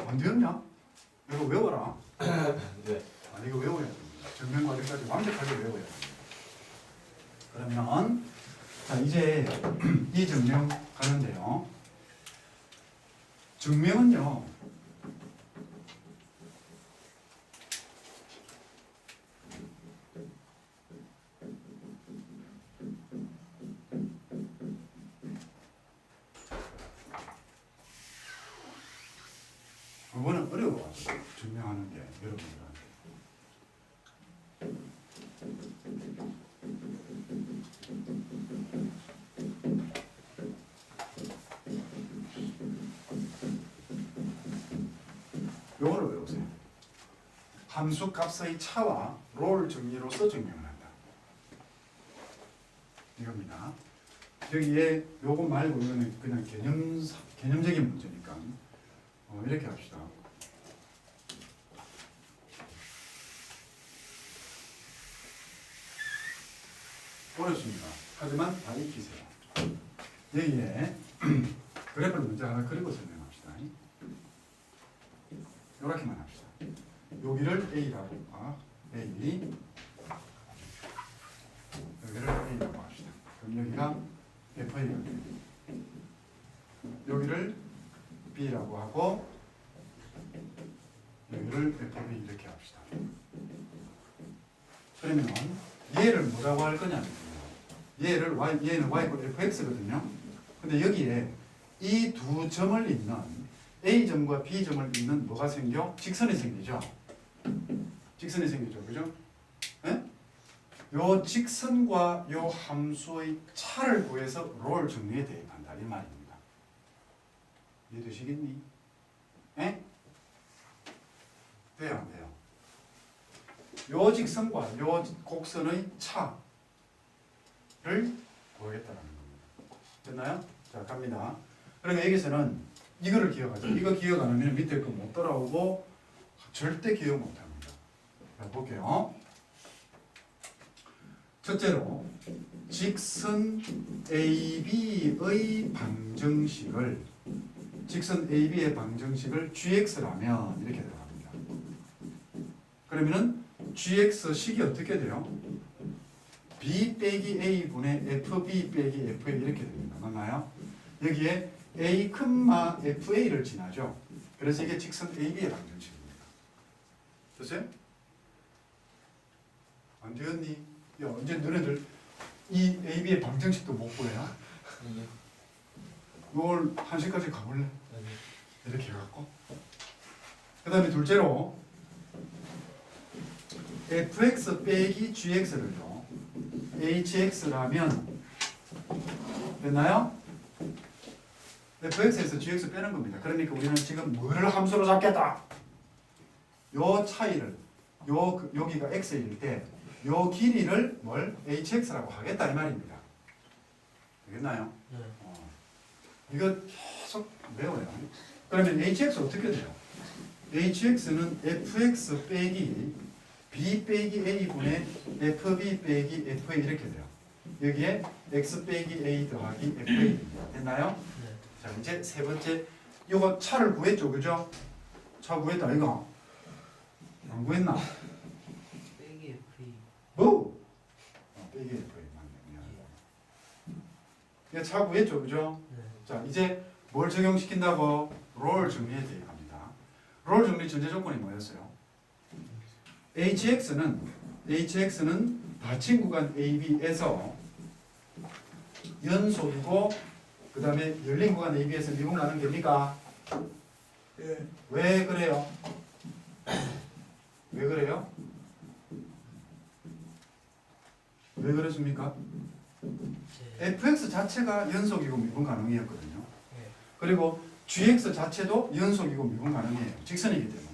안 되었냐? 이거 외워라. 네. 아니 이거 외워야 됩니다. 정면 과정까지 완벽하게 외워야 됩니다. 그러면 자 이제 이 증명 가는데요. 증명은요. 그거는 어려워요. 증명하는 게 여러분들한테. 요거를 외우세요. 함수 값의 차와 롤 정리로서 증명을 한다. 이겁니다. 여기에 요거 말고 이거는 그냥 개념적인 문제니까 이렇게 합시다. 어렵습니다. 하지만 다 익히세요. 여기에 그래프를 먼저 하나 그리고 설명합시다. 이렇게만 합시다. 여기를 A라고 A 여기를 A라고 합시다. 그럼 여기가 FA가 돼요. 여기를 B라고 하고 여기를 FB 이렇게 합시다. 그러면 얘를 뭐라고 할 거냐면 얘는 y fx거든요. 근데 여기에 이 두 점을 잇는 A점과 B점을 잇는 뭐가 생겨? 직선이 생기죠. 직선이 생기죠. 그죠? 네? 요 직선과 요 함수의 차를 구해서 롤 정리에 대입한다. 이 말입니다. 이해되시겠니? 예? 돼요, 안 돼요? 요 직선과 요 곡선의 차를 구하겠다는 겁니다. 됐나요? 자, 갑니다. 그러면 여기서는 이거를 기억하죠. 이거 기억 안 하면 밑에 거 못 따라오고 절대 기억 못 합니다. 자, 볼게요. 첫째로 직선 AB의 방정식을 GX라면 이렇게 들어갑니다. 그러면은 GX식이 어떻게 돼요? B 빼기 A분의 FB 빼기 FA 이렇게 됩니다. 맞나요? 여기에 A, FA를 지나죠. 그래서 이게 직선 AB의 방정식입니다. 됐어요? 안 되었니? 야, 언제 너네들 이 AB의 방정식도 못 구해요? 이걸 한시까지 가볼래? 이렇게 해갖고 그 다음에 둘째로 fx 빼기 gx를요 hx라면 됐나요? fx에서 gx 빼는 겁니다. 그러니까 우리는 지금 뭐를 함수로 잡겠다? 요 차이를 여기가 x일 때 요 길이를 뭘 hx라고 하겠다 이 말입니다. 되겠나요? 네. 이거 계속 외워요. 그러면 hx 어떻게 돼요? hx는 fx 빼기 b 빼기 a분의 fb 빼기 fa 이렇게 돼요. 여기에 x 빼기 a 더하기 fa 됐나요? 네. 자 이제 세 번째 이거 차를 구했죠, 그죠? 차 구했다 이거 안 구했나? 빼기 FE. 뭐? 빼기 fa 맞네. 이거 차 구했죠, 그죠? 네. 자 이제 뭘 적용시킨다고? 롤 정리에 대입합니다. 롤 정리 전제 조건이 뭐였어요? HX는 닫힌 구간 AB에서 연속이고 그 다음에 열린 구간 AB에서 미분 가능 됩니까? 예. 왜 그래요? 왜 그래요? 왜 그렇습니까? 제 fx 자체가 연속이고 미분 가능이었거든요. 예. 그리고 gx 자체도 연속이고 미분 가능해요. 직선이기 때문에.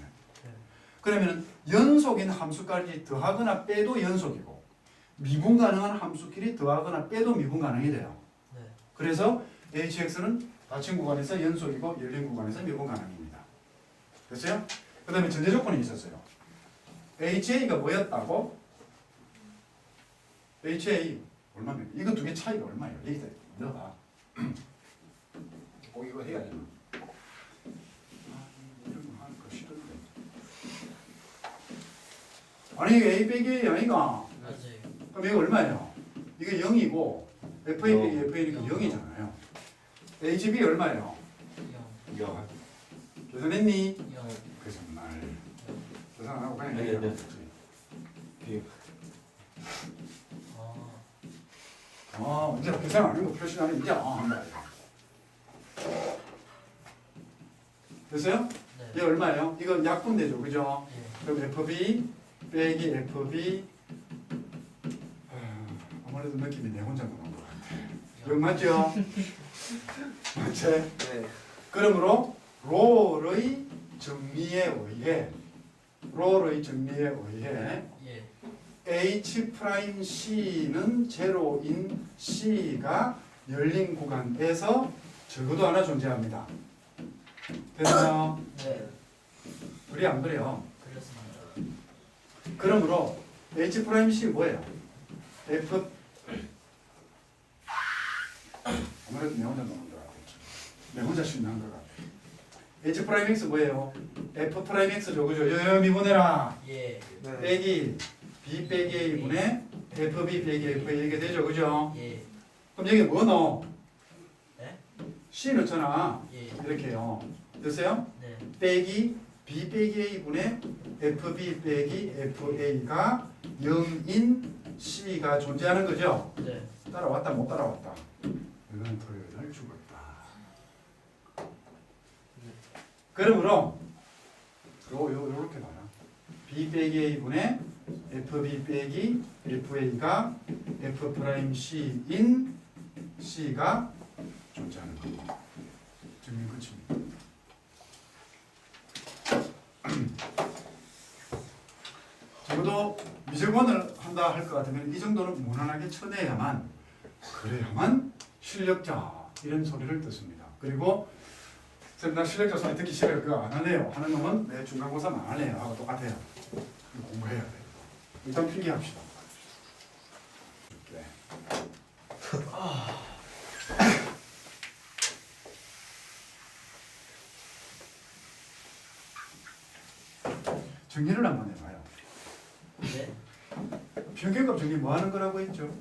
그러면 연속인 함수까지 더하거나 빼도 연속이고 미분 가능한 함수끼리 더하거나 빼도 미분 가능이 돼요. 네. 그래서 hx는 닫힌 구간에서 연속이고 열린 구간에서 미분 가능입니다. 됐어요? 그 다음에 전제 조건이 있었어요. ha가 뭐였다고? ha 얼마면? 이거 두 개 차이가 얼마예요? 여기다 넣어봐. 꼭 이거 해야 되나? 이런 거 하는 거 싫은데. 아니 이게 a 빼기 a 아니가? 맞아요. 그럼 이거 얼마예요? 이게 0이고 fa 빼기 fa니까 영. 0이잖아요. hb 얼마예요? 0. 야. 계산했니? 0. 그 정말 계산 안 하고 그냥 네, 얘기하면 네. 되지. 비. 이제 계산 안 하고 표시 안 해. 이제 한 거예요. 됐어요? 네. 이게 얼마예요? 이거 약분되죠, 그죠? 예. 그럼 fb 빼기 fb 아무래도 느낌이 내 혼자 나온 것 같아. 영 맞죠? 맞지? 네. 그러므로 롤의 정리에 의해 예. H'C는 제로인 C가 열린 구간에서 적어도 하나 존재합니다. 됐나요? 네. 우리 안 그래요. 그렇습니다. 그러므로 H'C 뭐예요? F 아무래도 내 혼자 노는 것 같아. 내 혼자 신난 것 같아. H'X 뭐예요? F'X죠, 그죠? 미분해라. 예. 네. 빼기 B 빼기 A분의 FB 빼기 FA 이렇게 되죠, 그죠? 예. 그럼 여기 뭐 넣어? 네? C 넣잖아. 예. 이렇게요. 됐어요? 네. 빼기 B 빼기 A분의 FB 빼기 FA가 0인 C가 존재하는 거죠? 네. 따라왔다 못 따라왔다. 이건 토요일날 죽었다. 그러므로 요렇게 봐라. B 빼기 A분의 FB 빼기 FA가 F'C인 C가 존재하는 겁니다. 증명 끝입니다. 적어도 미적원을 한다 할 것 같으면 이 정도는 무난하게 쳐내야만 그래야만 실력자 이런 소리를 듣습니다. 그리고 선생님 나 실력자 소리 듣기 싫어요. 그거 안 하네요. 하는 놈은 내 중간고사는 안 하네요. 하고 똑같아요. 이거 공부해야 돼. 일단 필기합시다. 네. 정리를 한번 해봐요. 네. 평균값 정리 뭐 하는 거라고 했죠?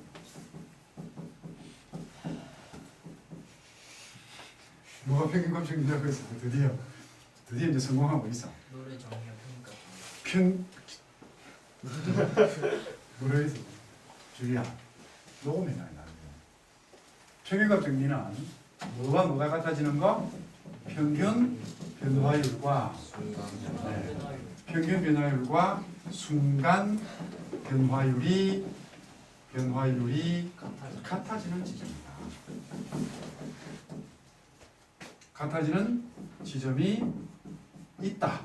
뭐가 평균값 정리라고 했어? 드디어 이제 성공하고 있어. 노래 정리가 평가. 평 뭐라 했어? 줄이야. 녹음해놔 나는. 평균값 정리는 뭐가 같아지는 거? 평균 변화율과 네. 평균 변화율과 순간 변화율이 같아지는 지점이다. 같아지는 지점이 있다.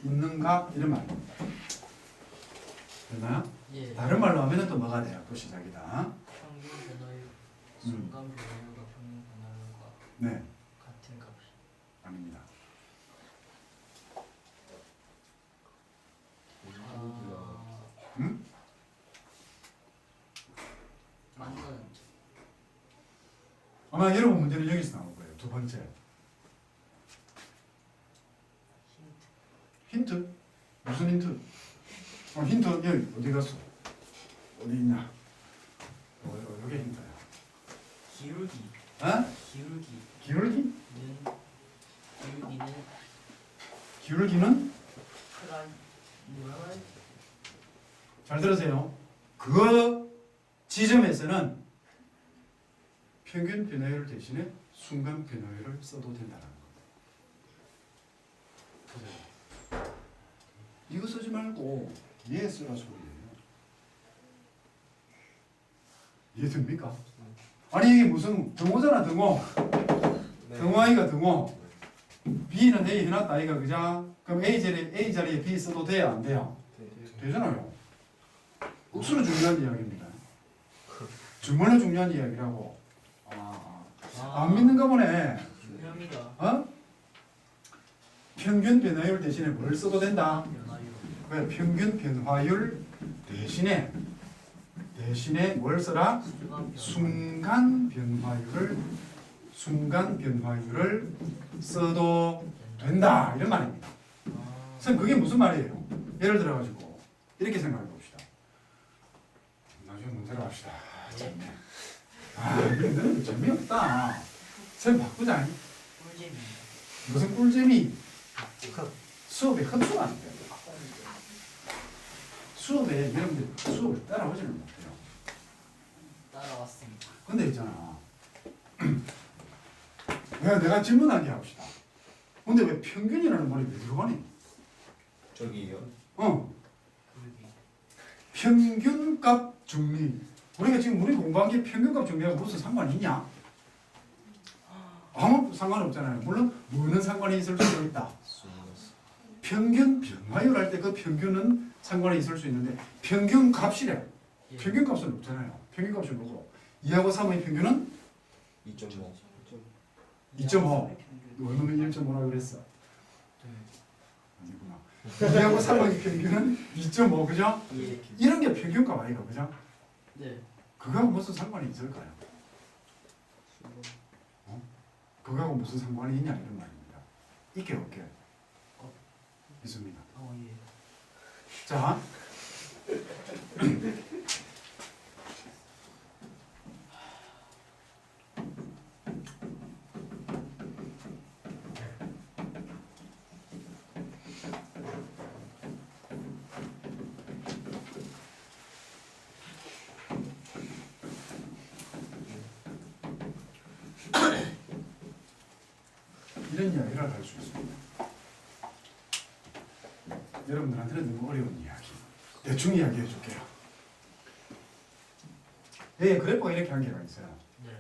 있는가? 이런 말입니다. 됐나요? 예. 다른 말로 하면 또 뭐가 돼요? 또 시작이다. 평균 변화율, 순간 변화율과 평균 변화율과 네, 같은 값이. 아닙니다. 응? 맞는 아마 여러분 문제는 여기서 나올 거예요. 두 번째. 힌트. 힌트? 무슨 힌트? 힌트 여기 어디 갔어? 어디 있냐? 여기 힌트야. 기울기. 어? 기울기. 기울기? 기울기는 기울기는 프라임 뭐라 해? 잘 들으세요. 그 지점에서는 평균 변화율 대신에 순간 변화율을 써도 된다는 겁니다. 보세요. 이거 쓰지 말고 얘 쓰라 소리예요. 이해됩니까? 아니 이게 무슨 등호잖아 등호. 네. 등호 A가 등호. B는 A 해놨다 아이가 그죠? 그럼 A 자리에 B 써도 돼요 안 돼요? 되잖아요. 억수로 중요한 이야기입니다. 정말로 중요한 이야기라고. 안 믿는가 보네. 중요합니다. 어? 평균 변화율 대신에 뭘 써도 된다? 변화율. 왜? 평균 변화율 대신에 뭘 써라? 순간 변화율. 순간 변화율을 써도 된다 이런 말입니다. 선생님 그게 무슨 말이에요? 예를 들어 가지고 이렇게 생각해 봅시다. 나중에 문제로 합시다. 참네. 이거 재미없다. 선생님 바꾸자. 꿀잼입니다. 무슨 꿀잼이? 수업에 흡수가 안 돼요. 수업에 여러분들 수업을 따라오지는 못해요. 따라왔습니다. 근데 있잖아. 내가 질문하게 합시다. 근데 왜 평균이라는 말이 왜 들어가니? 저기요. 그러기. 평균값 정리. 우리가 지금 우리 공부한 게 평균값 정리하고 무슨 상관이 있냐? 아무 상관없잖아요. 물론 뭐는 상관이 있을 수도 있다. 평균 변화율 할 때 그 평균은 상관이 있을 수 있는데 평균 값이래. 예. 평균 값은 없잖아요. 평균 값이 뭐고? 2하고 3의 평균은 2.5. 2.5. 얼마면 1.5라고 그랬어? 아니구나. 2하고 3의 평균은 2.5 그죠? 예. 이런 게 평균값 아이가 그죠? 네. 그거하고 무슨 상관이 있을까요? 그거하고 무슨 상관이 있냐 이런 말입니다. 있게 없게? 있습니다. 예. 자, 이런 이야기를 할 수 있습니다. 여러분들한테는 너무 어려운 이야기. 대충 이야기해 줄게요. 네, 그래프가 이렇게 한계가 있어요. 네.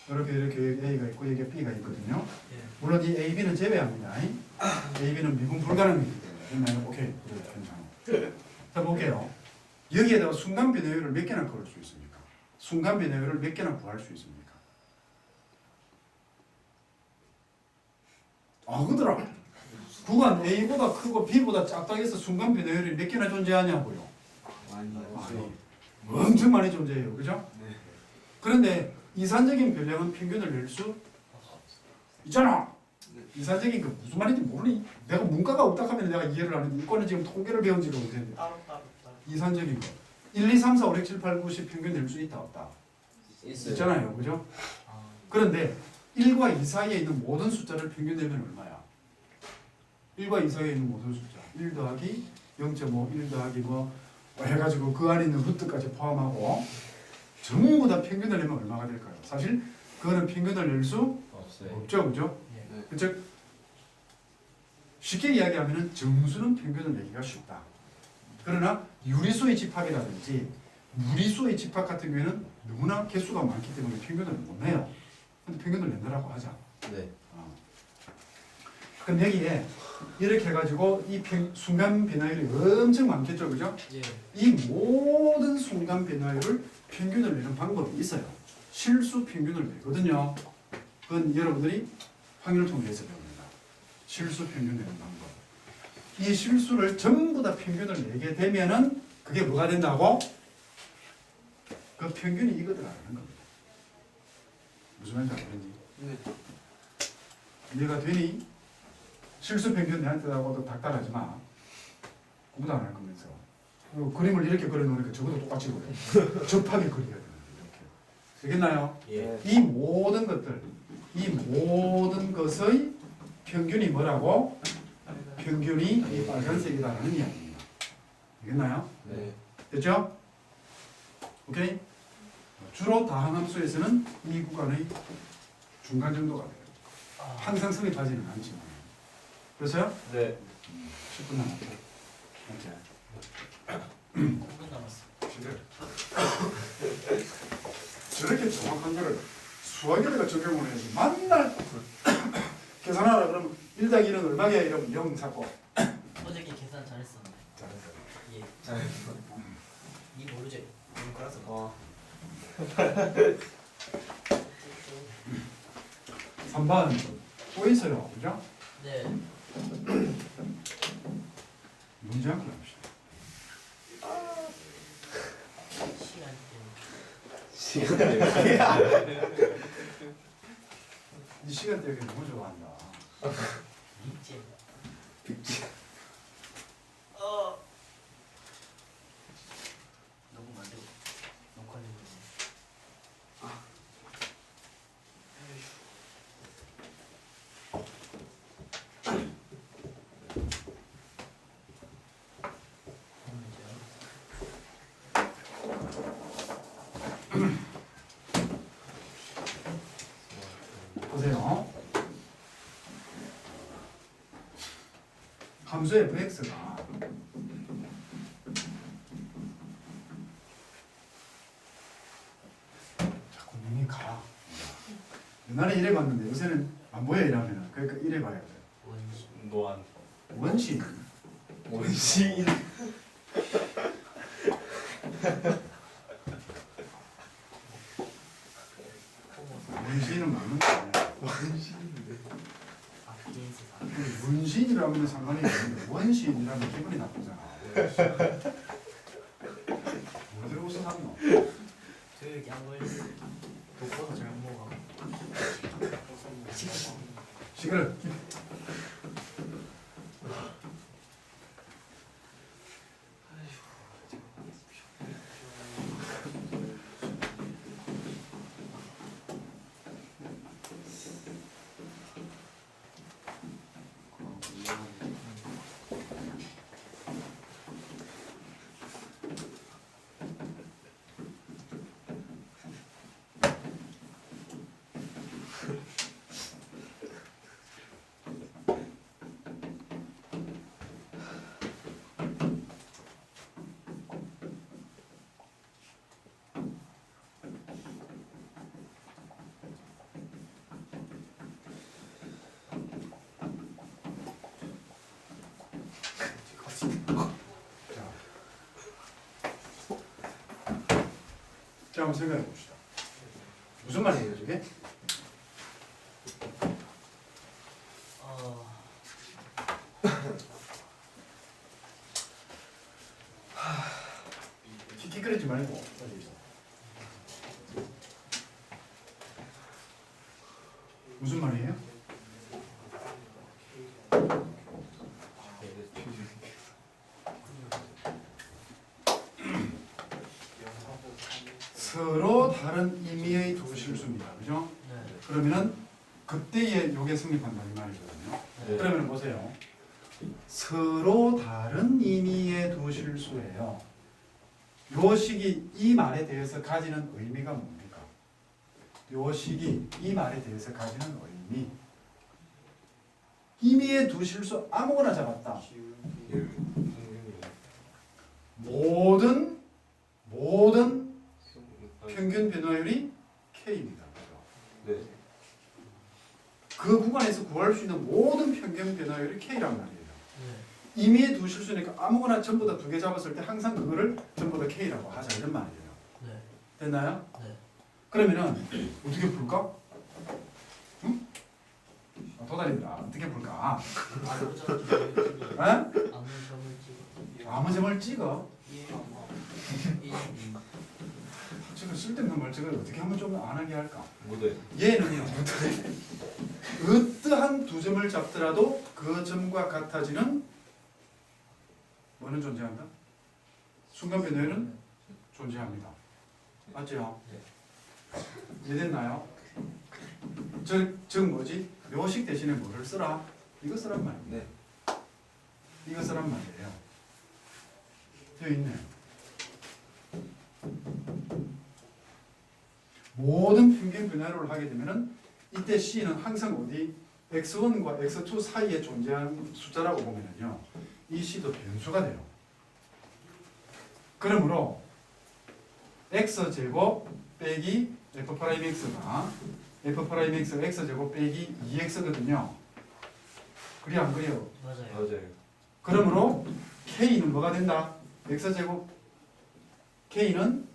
이렇게 A가 있고 여기 B가 있거든요. 예. 물론 이 A, B는 제외합니다. A, B는 미분 불가능이기 때문에. 됐나요? 오케이. 괜찮아요. 자, 볼게요. 여기에다가 순간 변화율을 몇 개나 걸을 수 있습니까? 순간 변화율을 몇 개나 구할 수 있습니까? 그더라. 구간 A보다 크고 B보다 작다 해서 순간 변화율이 몇 개나 존재하냐고요. 아니. 엄청 많이 존재해요. 그죠? 네. 그런데 이산적인 변량은 평균을 낼 수 있잖아. 이산적인 거 무슨 말인지 모르니? 내가 문과가 없다 하면 내가 이해를 하는데 이거는 지금 통계를 배운 지가 언제인데. 따로. 이산적인 거. 1, 2, 3, 4, 5, 6, 7, 8, 9, 10 평균 낼 수 있다 없다? 있잖아요. 그죠? 그런데 1과 2 사이에 있는 모든 숫자를 평균 내면 얼마야? 1과 2 사이에 있는 모든 숫자. 1 더하기 0.5, 1 더하기 뭐 해가지고 그 안에 있는 루트까지 포함하고 전부 다 평균을 내면 얼마가 될까요? 사실 그거는 평균을 낼 수 없어요. 없죠. 그죠? 즉 쉽게 이야기하면 정수는 평균을 내기가 쉽다. 그러나 유리수의 집합이라든지 무리수의 집합 같은 경우에는 너무나 개수가 많기 때문에 평균을 못 내요. 근데 평균을 낸다라고 하자. 네. 그럼 여기에 이렇게 해가지고 이 순간 변화율이 엄청 많겠죠. 그죠? 예. 이 모든 순간 변화율을 평균을 내는 방법이 있어요. 실수 평균을 내거든요. 그건 여러분들이 확률 통계에서 배웁니다. 실수 평균 내는 방법. 이 실수를 전부 다 평균을 내게 되면은 그게 뭐가 된다고? 그 평균이 이거더라는 겁니다. 무슨 말인지 알겠니? 네. 이해가 되니? 실수 평균 내한테 하고도 닥달하지 마. 공부도 안 할 거면서. 그리고 그림을 이렇게 그려놓으니까 저것도 똑같이 그려. 접하게 그려야 되는 이렇게. 되겠나요? 예. 이 모든 것의 평균이 뭐라고? 평균이 이 빨간색이다라는 이야기입니다. 되겠나요? 네. 됐죠? 오케이? 주로 다항함수에서는 이 구간의 중간 정도가 돼요. 항상 성립하지는 않지만. 그래서요? 네. 10분 남았죠. 맞지? 9분 남았어. 저렇게 정확한 거를 수학에다가 적용을 해서 맨날 계산하라 그러면 1-1은 얼마야 이러면 0 잡고 어저께 계산 잘했었는데. 잘했어요. 예. 잘했어. 이 모르지. 오늘 깔아서. 어. 3번 또 있어요. 그죠? 네. 문제 한번 봅시다. 시간 때문에. 시간 이 시간대에 너무 좋아한다. 이제. 너무 만들고 녹화는 보세요. 함수 fx가 자꾸 눈이 가. 옛날에 이래 봤는데 요새는 안 보여 이러면은 그러니까 이래 봐야 돼요. 원시. 노안. 원시 원시인. 원시는 맞는 거 아니야. 아 비엔스 문신이라면 상관이 없는데 원시인이라면 기분이 나쁘잖아. 어디로 무슨 상관? 토요일 양걸스 독보도 잘 먹어. 시끄러. 자, 한번 생각해 봅시다. 무슨 말이에요, 저게? 킥킥거리지 말고 어디 있어. 무슨 말이에요? 서로 다른 의미의 두 실수입니다. 그죠? 네. 그러면은 그때에 요게 성립한다 이 말이거든요. 네. 그러면 보세요. 서로 다른 의미의 두 실수예요. 요 식이 이 말에 대해서 가지는 의미가 뭡니까? 요 식이 이 말에 대해서 가지는 의미. 의미의 두 실수 아무거나 잡았다. 모든 평균 변화율이 K입니다. 네. 그 구간에서 구할 수 있는 모든 평균 변화율이 K란 말이에요. 네. 임의의 두 실수니까 아무거나 전부 다 두 개 잡았을 때 항상 그거를 전부 다 K라고 하자 이런 말이에요. 네. 됐나요? 네. 그러면은 어떻게 풀까? 응? 도달입니다. 어떻게 풀까? 아무 점을 찍어. 에? 아무 점을 찍어. 아무 점을 찍어. 지금 쓸데없는 말 저걸 어떻게 하면 좀 안 하게 할까? 무대. 얘는요. 어떠한 두 점을 잡더라도 그 점과 같아지는 뭐는 존재한다? 순간 변화율은 존재합니다. 맞죠? 이해됐나요? 즉 뭐지? 묘식 대신에 뭐를 쓰라? 이거 쓰란 말이에요. 네. 이거 쓰란 말이에요. 되어 있네. 모든 평균 변화를 하게 되면은 이때 C는 항상 어디 x1과 x2 사이에 존재하는 숫자라고 보면은요, 이 C도 변수가 돼요. 그러므로 x제곱 빼기 f'x가 f'x가 x제곱 빼기 2x거든요. 그래 안 그래요? 맞아요. 맞아요. 그러므로 k는 뭐가 된다? x제곱 k는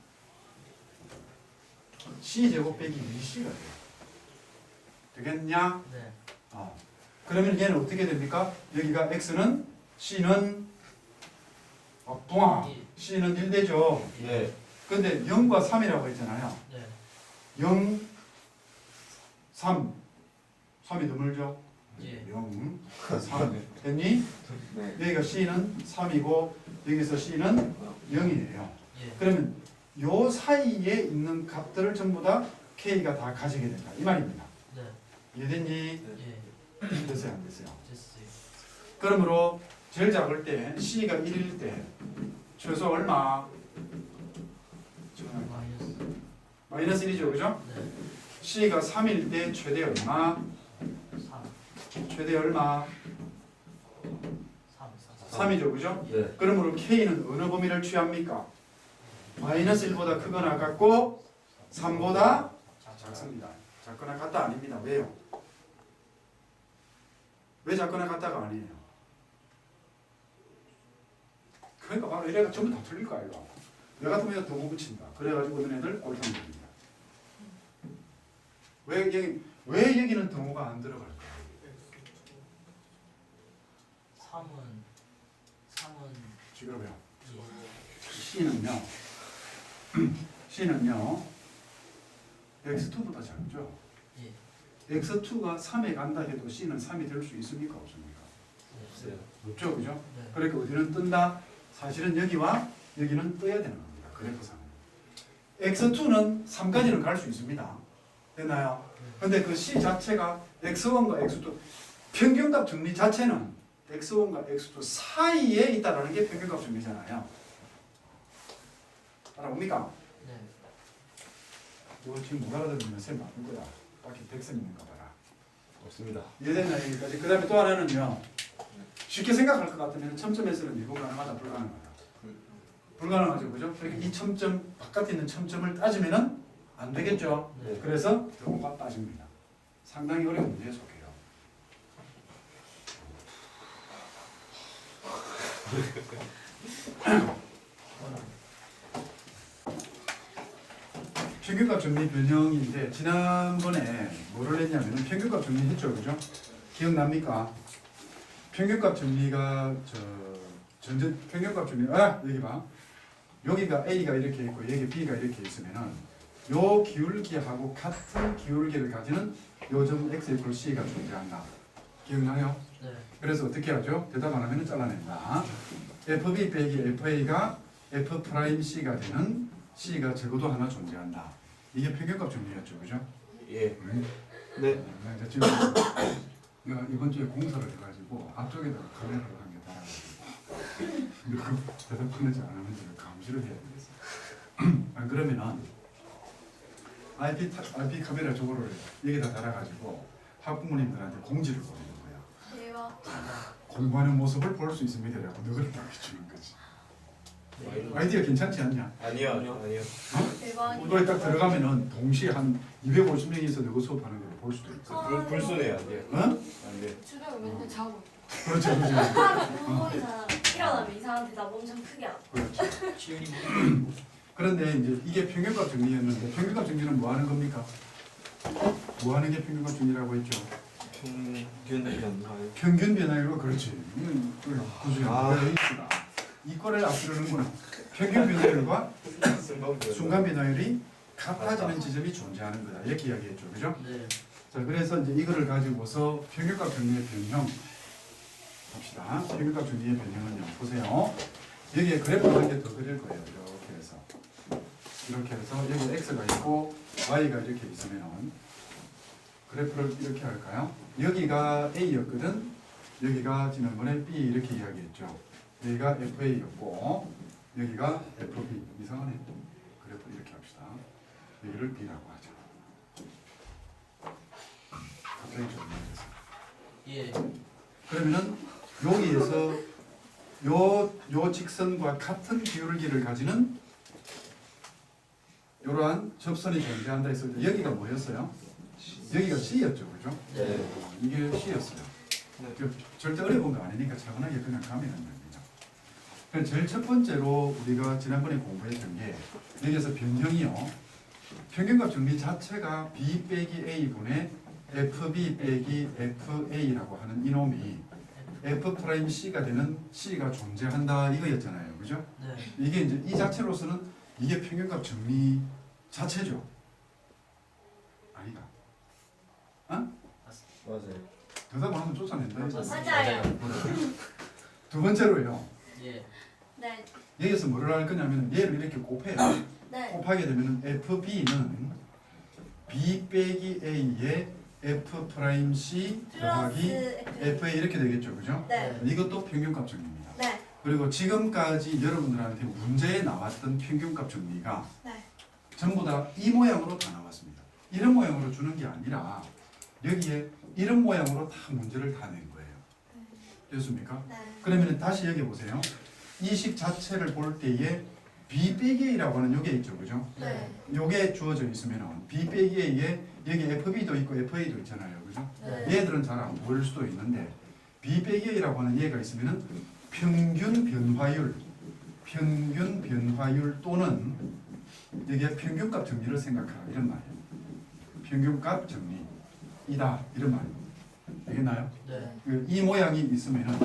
c제곱 빼기 2c가 돼요. 되겠냐? 네. 그러면 얘는 어떻게 됩니까? 여기가 x는 c는 동아 일. c는 1 되죠. 네. 근데 0과 3이라고 했잖아요. 네. 0, 3. 3이 더 멀죠? 예. 0, 3. 됐니? 여기가 C는 3이고 여기서 C는 0이에요. 예. 그러면 요 사이에 있는 값들을 전부 다 K가 다 가지게 된다. 이 말입니다. 네. 이해됐니? 예. 됐어요? 안 됐어요? 됐어요. 그러므로 제일 작을 때 C가 1일 때 최소 얼마? 마이너스. 마이너스 1이죠. 그죠? 네. C가 3일 때 최대 얼마? 3. 최대 얼마? 3. 3이죠. 그죠? 네. 그러므로 K는 어느 범위를 취합니까? 마이너스 1보다 크거나 같고 3보다 작습니다. 작거나 같다 아닙니다. 왜요? 왜 작거나 같다가 아니에요? 그러니까 바로 이래가 전부 다 틀릴 거 아이가. 내 같으면 여기다 더 붙인다. 그래가지고 어떤 애들 꼴통 됩니다. 왜 여기는 등호가 안 들어갈까? 3은 지그러워요. 예. C는요 x2보다 작죠. 예. x2가 3에 간다 해도 C는 3이 될 수 있습니까? 없습니까? 네. 없죠. 그죠? 네. 그러니까 어디는 뜬다? 사실은 여기와 여기는 떠야 되는 겁니다. 그래프상은. x2는 3까지는 갈 수 있습니다. 됐나요? 근데 그 C 자체가 x1과 x2 평균값 정리 자체는 x1과 x2 사이에 있다라는 게 평균값 정리잖아요. 알아봅니까? 네. 이거 지금 못 알아듣으면 쌤 맞는 거야. 딱히 백선 있는가 봐라. 없습니다. 이해됐나 여기까지? 그 다음에 또 하나는요. 쉽게 생각할 것 같으면 첨점에서는 일부 가능하다, 불가능하다. 불가능하죠, 그죠? 그러니까 이 첨점 바깥에 있는 첨점을 따지면은 안 되겠죠. 네. 그래서 등호가 빠집니다. 상당히 어려운 문제에 속해요. 평균값 정리 변형인데 지난번에 뭐를 했냐면 평균값 정리했죠, 그죠? 기억납니까? 평균값 정리가 평균값 정리 여기 봐. 여기가 A가 이렇게 있고 여기 B가 이렇게 있으면은 요 기울기하고 같은 기울기를 가지는 요점 x = c가 존재한다. 기억나요? 네. 그래서 어떻게 하죠? 대답 안 하면 잘라낸다. fb 빼기 fa가 f'c가 되는 c가 적어도 하나 존재한다. 이게 평균값 정리였죠, 그죠? 예. 네. 네, 이제 지금 내가 이번 주에 공사를 해가지고 앞쪽에다가 카메라를 한 개 달아가지고 이거 대답하는지 안 하는지 감시를 해야 되겠어. 안 그러면은 IP 카메라 저거를 여기다 달아가지고 학부모님들한테 공지를 보내는 거야. 대박. 공부하는 모습을 볼 수 있습니다. 라고 너를 보여주는 거지. 아이디어 괜찮지 않냐? 아니요. 아니요. 대박이다. 이거에 딱 들어가면은 동시에 한 250명이서 너가 수업하는 걸 볼 수도 있어. 불순해요. 안 돼요. 어? 안 돼. 주변에 맨날 자고. 그렇죠, 그렇죠. 공부이상 일어나면 이상한 대답 엄청 크게 하고. 그렇죠. 지훈이 그런데 이제 이게 평균값 정리였는데 평균값 정리는 뭐 하는 겁니까? 뭐 하는 게 평균값 정리라고 했죠? 평균 변화요. 평균 변화율과 그렇지. 구조야. 아. 이거를 앞두르는구나. 평균 변화율과 순간 변화. 순간 변화율이 같아지는 지점이 존재하는 거다. 이렇게 이야기했죠. 그죠? 네. 자, 그래서 이제 이거를 가지고서 평균값 정리의 변형 봅시다. 평균값 정리의 변형은요. 보세요. 여기에 그래프 한 개 더 그릴 거예요. 이렇게 해서 여기 x가 있고 y가 이렇게 있으면 그래프를 이렇게 할까요? 여기가 a였거든. 여기가 지난번에 b 이렇게 이야기했죠. 여기가 fa였고 여기가 fb. 이상하네. 그래프 이렇게 합시다. 여기를 B라고 하죠. 갑자기 좀 어려워졌어요. 예. 그러면은 여기에서 요 직선과 같은 기울기를 가지는 이러한 접선이 존재한다 했을 때 여기가 뭐였어요? 여기가 C였죠, 그죠? 네. 이게 C였어요. 절대 어려운 거 아니니까 차분하게 그냥 가면 됩니다. 그럼 제일 첫 번째로 우리가 지난번에 공부했던 게 여기서 변형이요. 평균값 정리 자체가 B 빼기 A분의 FB 빼기 FA라고 하는 이놈이 F'C가 되는 C가 존재한다 이거였잖아요. 그죠? 네. 이게 이제 이 자체로서는 이게 평균값 정리 자체죠. 아니다. 맞아요. 대답을 하면 쫓아낸다. 맞아요. 두 번째로요. 예. 네. 여기서 뭐를 할 거냐면 얘를 이렇게 곱해요. 네. 곱하게 되면 FB는 B 빼기 A의 F'C 더하기 FA 이렇게 되겠죠. 그죠? 네. 이것도 평균값 정리입니다. 네. 그리고 지금까지 여러분들한테 문제에 나왔던 평균값 정리가 네. 전부 다 이 모양으로 다 나왔습니다. 이런 모양으로 주는 게 아니라 여기에 이런 모양으로 다 문제를 다 낸 거예요. 됐습니까? 네. 그러면 다시 여기 보세요. 이 식 자체를 볼 때에 B 빼기 A라고 하는 요게 있죠. 그죠? 네. 요게 주어져 있으면 B 빼기 A에 여기 FB도 있고 FA도 있잖아요. 그죠? 네. 얘들은 잘 안 보일 수도 있는데 B 빼기 A라고 하는 얘가 있으면 평균 변화율 또는 여기에 평균값 정리를 생각하라 이런 말이에요. 평균값 정리이다 이런 말입니다. 되겠나요? 네. 이 모양이 있으면은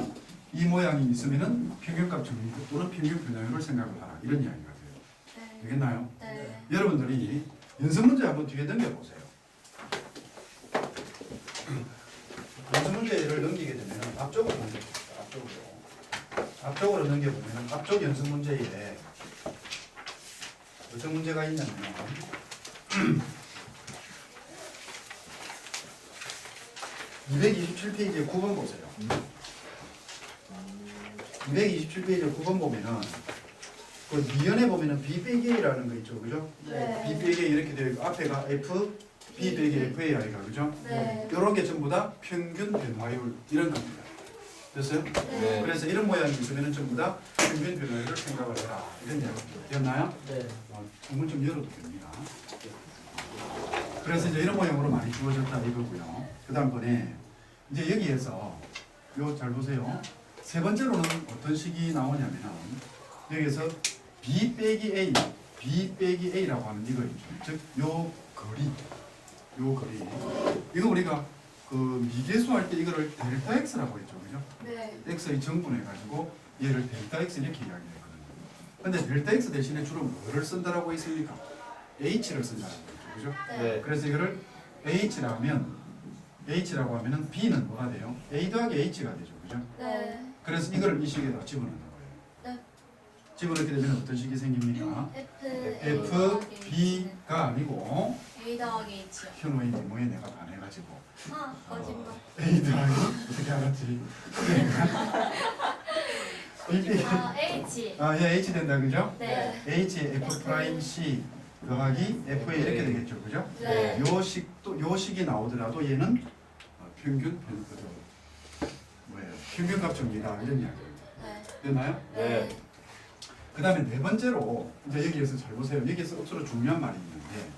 평균값 정리 또는 평균 변화율을 생각을 하라 이런 이야기가 돼요. 네. 되겠나요? 네. 여러분들이 연습 문제 한번 뒤에 넘겨보세요. 연습 문제를 넘기게 되면 앞쪽으로 넘겨봅시다. 앞쪽으로 넘겨보면 앞쪽 연습 문제에 어떤 문제가 있냐면 227페이지에 9번 보세요. 227페이지에 9번 보면은 그 미연에 보면은 B 빼기 A라는 거 있죠, 그죠? 네. B 빼기 A 이렇게 되어 있고 앞에가 F, B 빼기 FAI가 그죠? 네. 이런 게 전부 다 평균 변화율 이런 겁니다. 됐어요? 네. 그래서 이런 모양이 있으면 전부 다 평균 변화율을 생각을 해라 이런 이야기입니다. 되었나요? 네. 문좀 열어도 됩니다. 그래서 이제 이런 모양으로 많이 주어졌다 이거고요. 그 다음번에 이제 여기에서 요 잘 보세요. 세 번째로는 어떤 식이 나오냐면 여기서 B 빼기 A라고 하는 이거 있죠. 즉 요 거리 이거 우리가 그 미계수 할 때 이거를 델타 X라고 했죠. 그죠? 네. X의 정분해 가지고 얘를 델타 X 이렇게 이야기했거든요. 근데 델타 X 대신에 주로 뭐를 쓴다라고 했습니까? H를 쓴다는 거죠. 그죠? 네. 그래서 이거를 H라고 하면은 B는 뭐가 돼요? A 더하기 H가 되죠. 그죠? 네. 그래서 이거를 이 식에다 집어넣는 거예요. 네. 집어넣게 되면 어떤 식이 생깁니까? FB가 아니고 A 더하기 H요. 현호의 미모에 내가 반해가지고 아, 거짓말. A 더하기 어떻게 알았지? 아, H. 예, H 된다 그죠? 네. H의 F'C 더하기 FA 이렇게 되겠죠, 그죠? 네. 요 식이 나오더라도 얘는 평균값 정리다 이런 이야기입니다. 네. 됐나요? 네. 그 다음에 네 번째로 이제 여기에서 잘 보세요. 여기에서 억수로 중요한 말이 있는데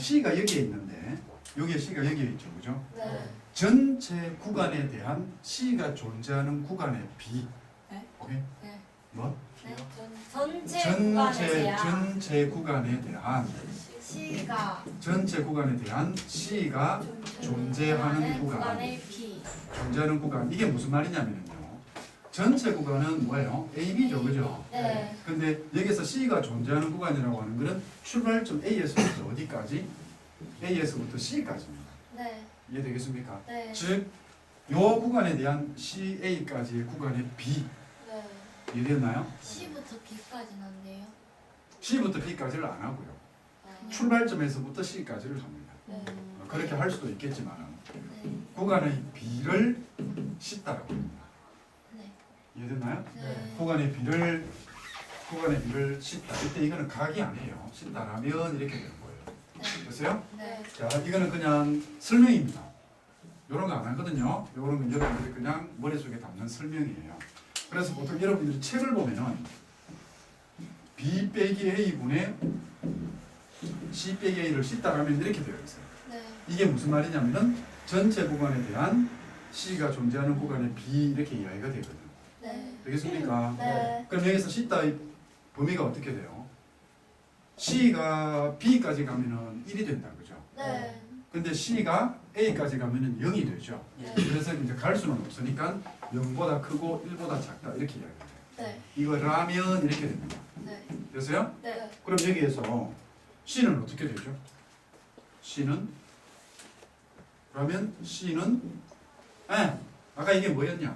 C가 여기에 있는데 여기에 C가 여기에 있죠, 그죠? 네. 전체 구간에 대한 C가 존재하는 구간의 B. 네? 오케이? 네. 뭐? 네. 전체 구간에 대한 C가 C가 존재하는 구간의 B. 존재하는 구간 이게 무슨 말이냐면요. 전체 구간은 뭐예요? A, B죠, 그죠? 네. 근데 여기서 C가 존재하는 구간이라고 하는 것은 출발점 A에서부터 어디까지? A에서부터 C까지입니다. 네. 이해되겠습니까? 네. 즉, 요 구간에 대한 CA까지의 구간의 B 네. 이해됐나요? C부터 B까지 난대요. C부터 B까지를 안 하고요. 아. 출발점에서부터 C까지를 합니다. 네. 그렇게 할 수도 있겠지만 네. 구간의 B를 씻다라고 합니다. 네. 이해됐나요? 네. 구간의 B를 구간의 비를 씻다. 이때 이거는 각이 아니에요. 씻다라면 이렇게 되는 거예요. 됐어요? 네. 자, 이거는 그냥 설명입니다. 이런 거 안 하거든요. 이런 건 여러분들이 그냥 머릿속에 담는 설명이에요. 그래서 보통 여러분들이 책을 보면은 B 빼기 A분의 C 빼기 A를 씻다라면 이렇게 되어 있어요. 네. 이게 무슨 말이냐면은 전체 구간에 대한 C가 존재하는 구간의 B 이렇게 이야기가 되거든요. 네. 되겠습니까? 네. 그럼 여기서 씻다의 범위가 어떻게 돼요? C가 B까지 가면은 1이 된다, 그죠? 네. 근데 C가 A까지 가면은 0이 되죠. 네. 그래서 이제 갈 수는 없으니까 0보다 크고 1보다 작다 이렇게 이야기해요. 네. 이거 라면 이렇게 됩니다. 네. 됐어요? 네. 그럼 여기에서 C는 어떻게 되죠? C는 그러면 C는 아까 이게 뭐였냐?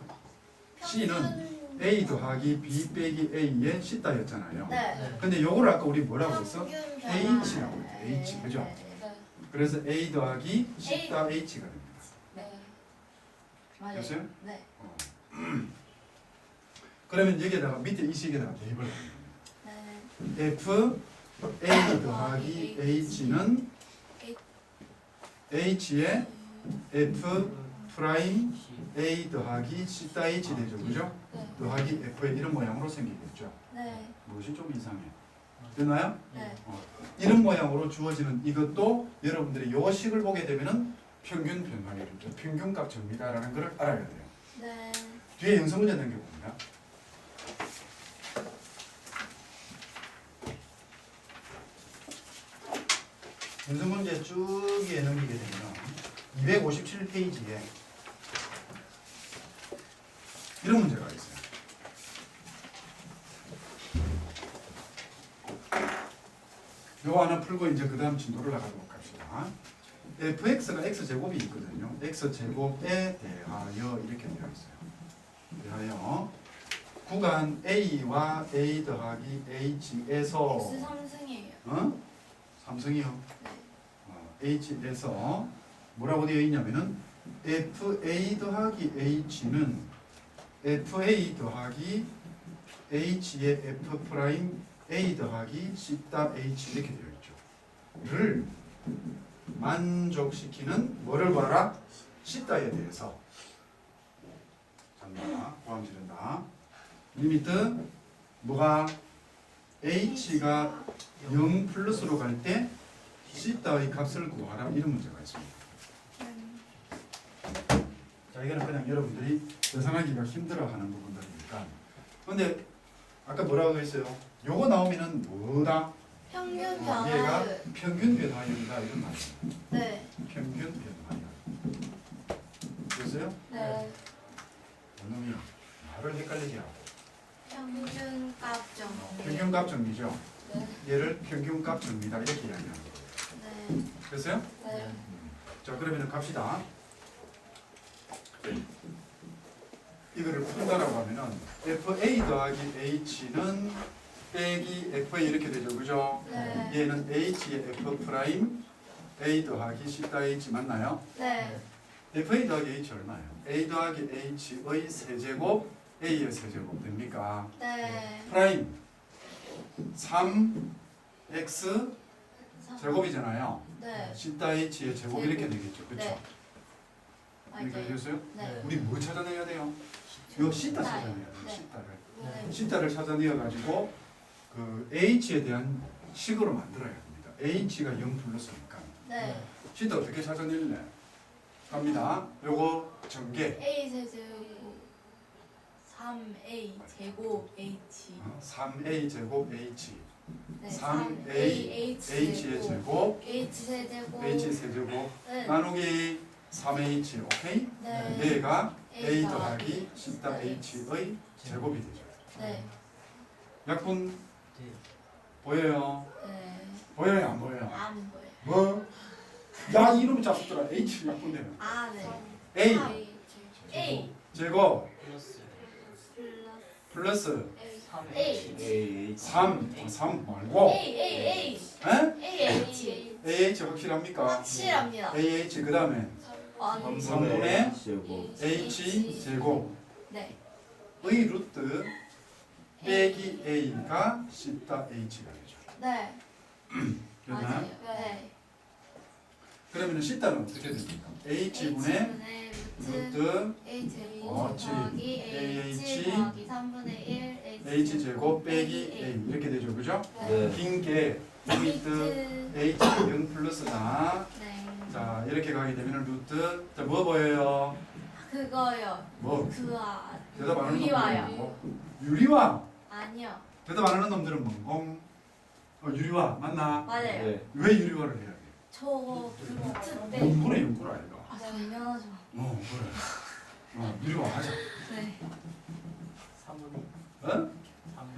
C는 A 더하기 B 빼기 A의 C다였잖아요. 네. 근데 요걸 아까 우리 뭐라고 했어? 평균 변화. H라고 했죠. H, 그죠? 네. 그래서 A 더하기 C다 H가 됩니다. 네. 맞아요. 됐어요? 네. 그러면 여기에다가 밑에 이 식에다가 대입을 하는 겁니다. 네. F A 더하기 H는 H의 F 프라임 A 더하기 C다 H 되죠, 그죠? 네. 더하기 F의 이런 모양으로 생기겠죠. 네. 무엇이 좀 이상해. 됐나요? 네. 이런 모양으로 주어지는 이것도 여러분들이 요 식을 보게 되면은 평균 변화율이죠. 평균값 정리다라는 것을 알아야 돼요. 네. 뒤에 연습 문제 넘겨봅니다. 연습 문제 쭉 위에 넘기게 되면 257페이지에 이런 문제가 있어요. 요거 하나 풀고 이제 그 다음 진도를 나가도록 합시다. fx가 x제곱이 있거든요. x제곱에 대하여 이렇게 되어 있어요. 대하여 구간 a와 a 더하기 h에서 X 3승이에요. 어? 삼성이요. h에서 뭐라고 되어 있냐면은 fa 더하기 h는 fa 더하기 h의 f 프라임 a 더하기 c다 h 이렇게 되어 있죠. 를 만족시키는 뭐를 봐라? c다에 대해서. 잠깐만, 고함 지른다. 리미트 뭐가 h가 0 플러스로 갈 때 c다의 값을 구하라 이런 문제가 있습니다. 자, 이거는 그냥 여러분들이 계산하기가 힘들어하는 부분들이니까. 근데 아까 뭐라고 했어요? 요거 나오면은 뭐다? 평균 얘가 변화율. 평균 변화율이다 이런 말이에요. 네. 평균 변화율. 됐어요? 네. 원놈이 말을 헷갈리게 하고. 평균값 정리. 평균값 정리죠. 네. 얘를 평균값 정리다 이렇게 이야기하는 거예요. 네. 됐어요? 네. 자, 그러면 갑시다. 이거를 푼다라고 하면은 FA 더하기 H는 빼기 FA 이렇게 되죠, 그죠? 네. 얘는 H의 F 프라임 A 더하기 C다 H 맞나요? 네. FA 더하기 H 얼마예요? A 더하기 H의 세제곱 A의 세제곱 됩니까? 네. 프라임 3X 제곱이잖아요. 네. C다 H의 제곱 이렇게 되겠죠, 그렇죠? 네. 그러니까 맞아요. 되겠어요? 네. 우리 뭐 찾아내야 돼요? 요 C다 네. 찾아내야 돼요. 네. C다를. 네. C다를 찾아내어 가지고 그 H에 대한 식으로 만들어야 됩니다. H가 0 플러스니까. 네. C다 어떻게 찾아낼래? 갑니다. 요거 전개. A 세제곱 3A 제곱 H. 3A 제곱 H. 네. 3A H H의 제곱 H 세제곱. H 세제곱 네. 나누기 3H 오케이? 네. 얘가 A 더하기 C다 H의 제곱이 되죠. 네. 약분 네. 보여요? 네. 보여요? 안 보여요? 안 보여. 뭐? 야 이름이 자꾸더라. H 약분되면 아, 네. A A 제곱 플러스 플러스 A 3 말고 A 에? H AH 확실합니까? 확실합니다. AH 그 다음에 아니. 3분의 제곱 H 제곱 네. 의 루트 빼기 A가 C다 H가 되죠. 네. 됐나요? 맞아요. 네. 그러면 C다는 어떻게 됩니까? H분의 H분의 루트 루트 A 제곱 그렇지. 더하기 AH AH 더하기 3분의 1 H 제곱 빼기 A 이렇게 되죠, 그죠? 네. 긴 게 루트 H 0 플러스다. 네. 자 이렇게 가게 되면 루트 자뭐 보여요? 그거요. 뭐 그아. 대답 안 하는 유리와요. 놈들은 뭐? 유리화. 아니요. 대답 안 하는 놈들은 뭐? 유리화 맞나? 맞아요. 네. 왜 유리화를 해야 돼? 저거 루트 빼. 연분의 연구라 이거. 아, 당연하죠. 그래. 유리화 하자. 네. 3분의 어?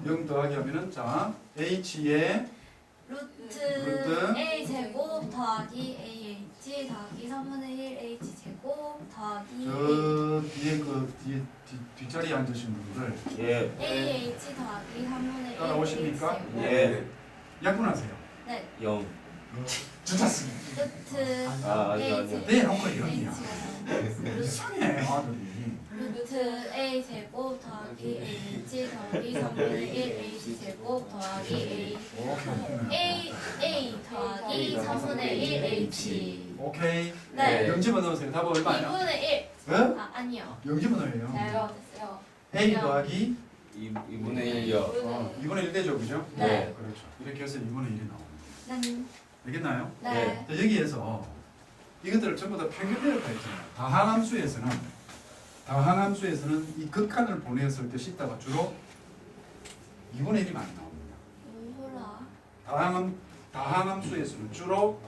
0 더하기 하면은 자 H에 루트 A 제곱 더하기 AH 더하기 3분의 1 H 제곱 더하기 저 뒤에 뒷자리에 앉으신 분들 예. AH 더하기 3분의 1 따라오십니까? H 제곱 예. 약분하세요. 네. 0. 좋았습니다. 루트 아, 아니요, A 아니요. 제곱 네, 한번 이러냐. H가 이상해 아들이. 루트 A 제곱 더하기 AH 더하기 3분의 1 H 제곱 더하기 A 더하기 3분의 1 H 오케이. 네. 영집어 넣으세요. 답은 얼마예요? 2분의 1 어? 아, 아니요. 영집어 넣어요. 잘못했어요. A 더하기 2분의 1이요. 2분의 1 되죠, 그죠? 네. 그렇죠. 이렇게 해서 2분의 1이 나옵니다. 네. 알겠나요? 네. 자, 여기에서 이것들을 전부 다 평균대로 있잖아요. 다항함수에서는 이 극한을 보냈을 때 씻다가 주로 2분의 1이 많이 나옵니다. 몰라. 다항함수에서는 주로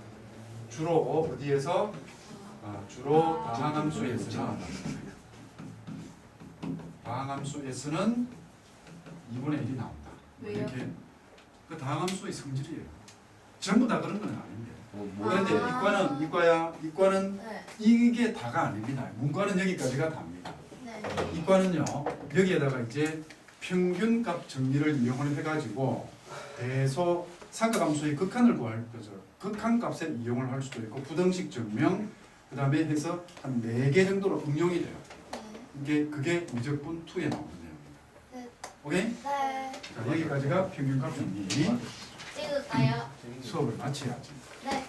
어디에서 주로 다항함수에서는 2분의 1이 나온다. 왜요? 이렇게 그 다항함수의 성질이에요. 전부 다 그런 건 아닌데. 그런데 아. 이과는 네. 이게 다가 아닙니다. 문과는 여기까지가 답니다. 네. 이과는요 여기에다가 이제 평균값 정리를 이용을 해가지고 대소 삼각함수의 극한을 구할 거죠. 극한값에 이용을 할 수도 있고 부등식 증명 그 다음에 해서 한 4개 정도로 응용이 돼요. 네. 그게 미적분 2에 나오는 내용입니다. 네. 오케이? 네. 자 여기까지가 평균값 정리. 찍을까요? 수업을 마쳐야지. 네.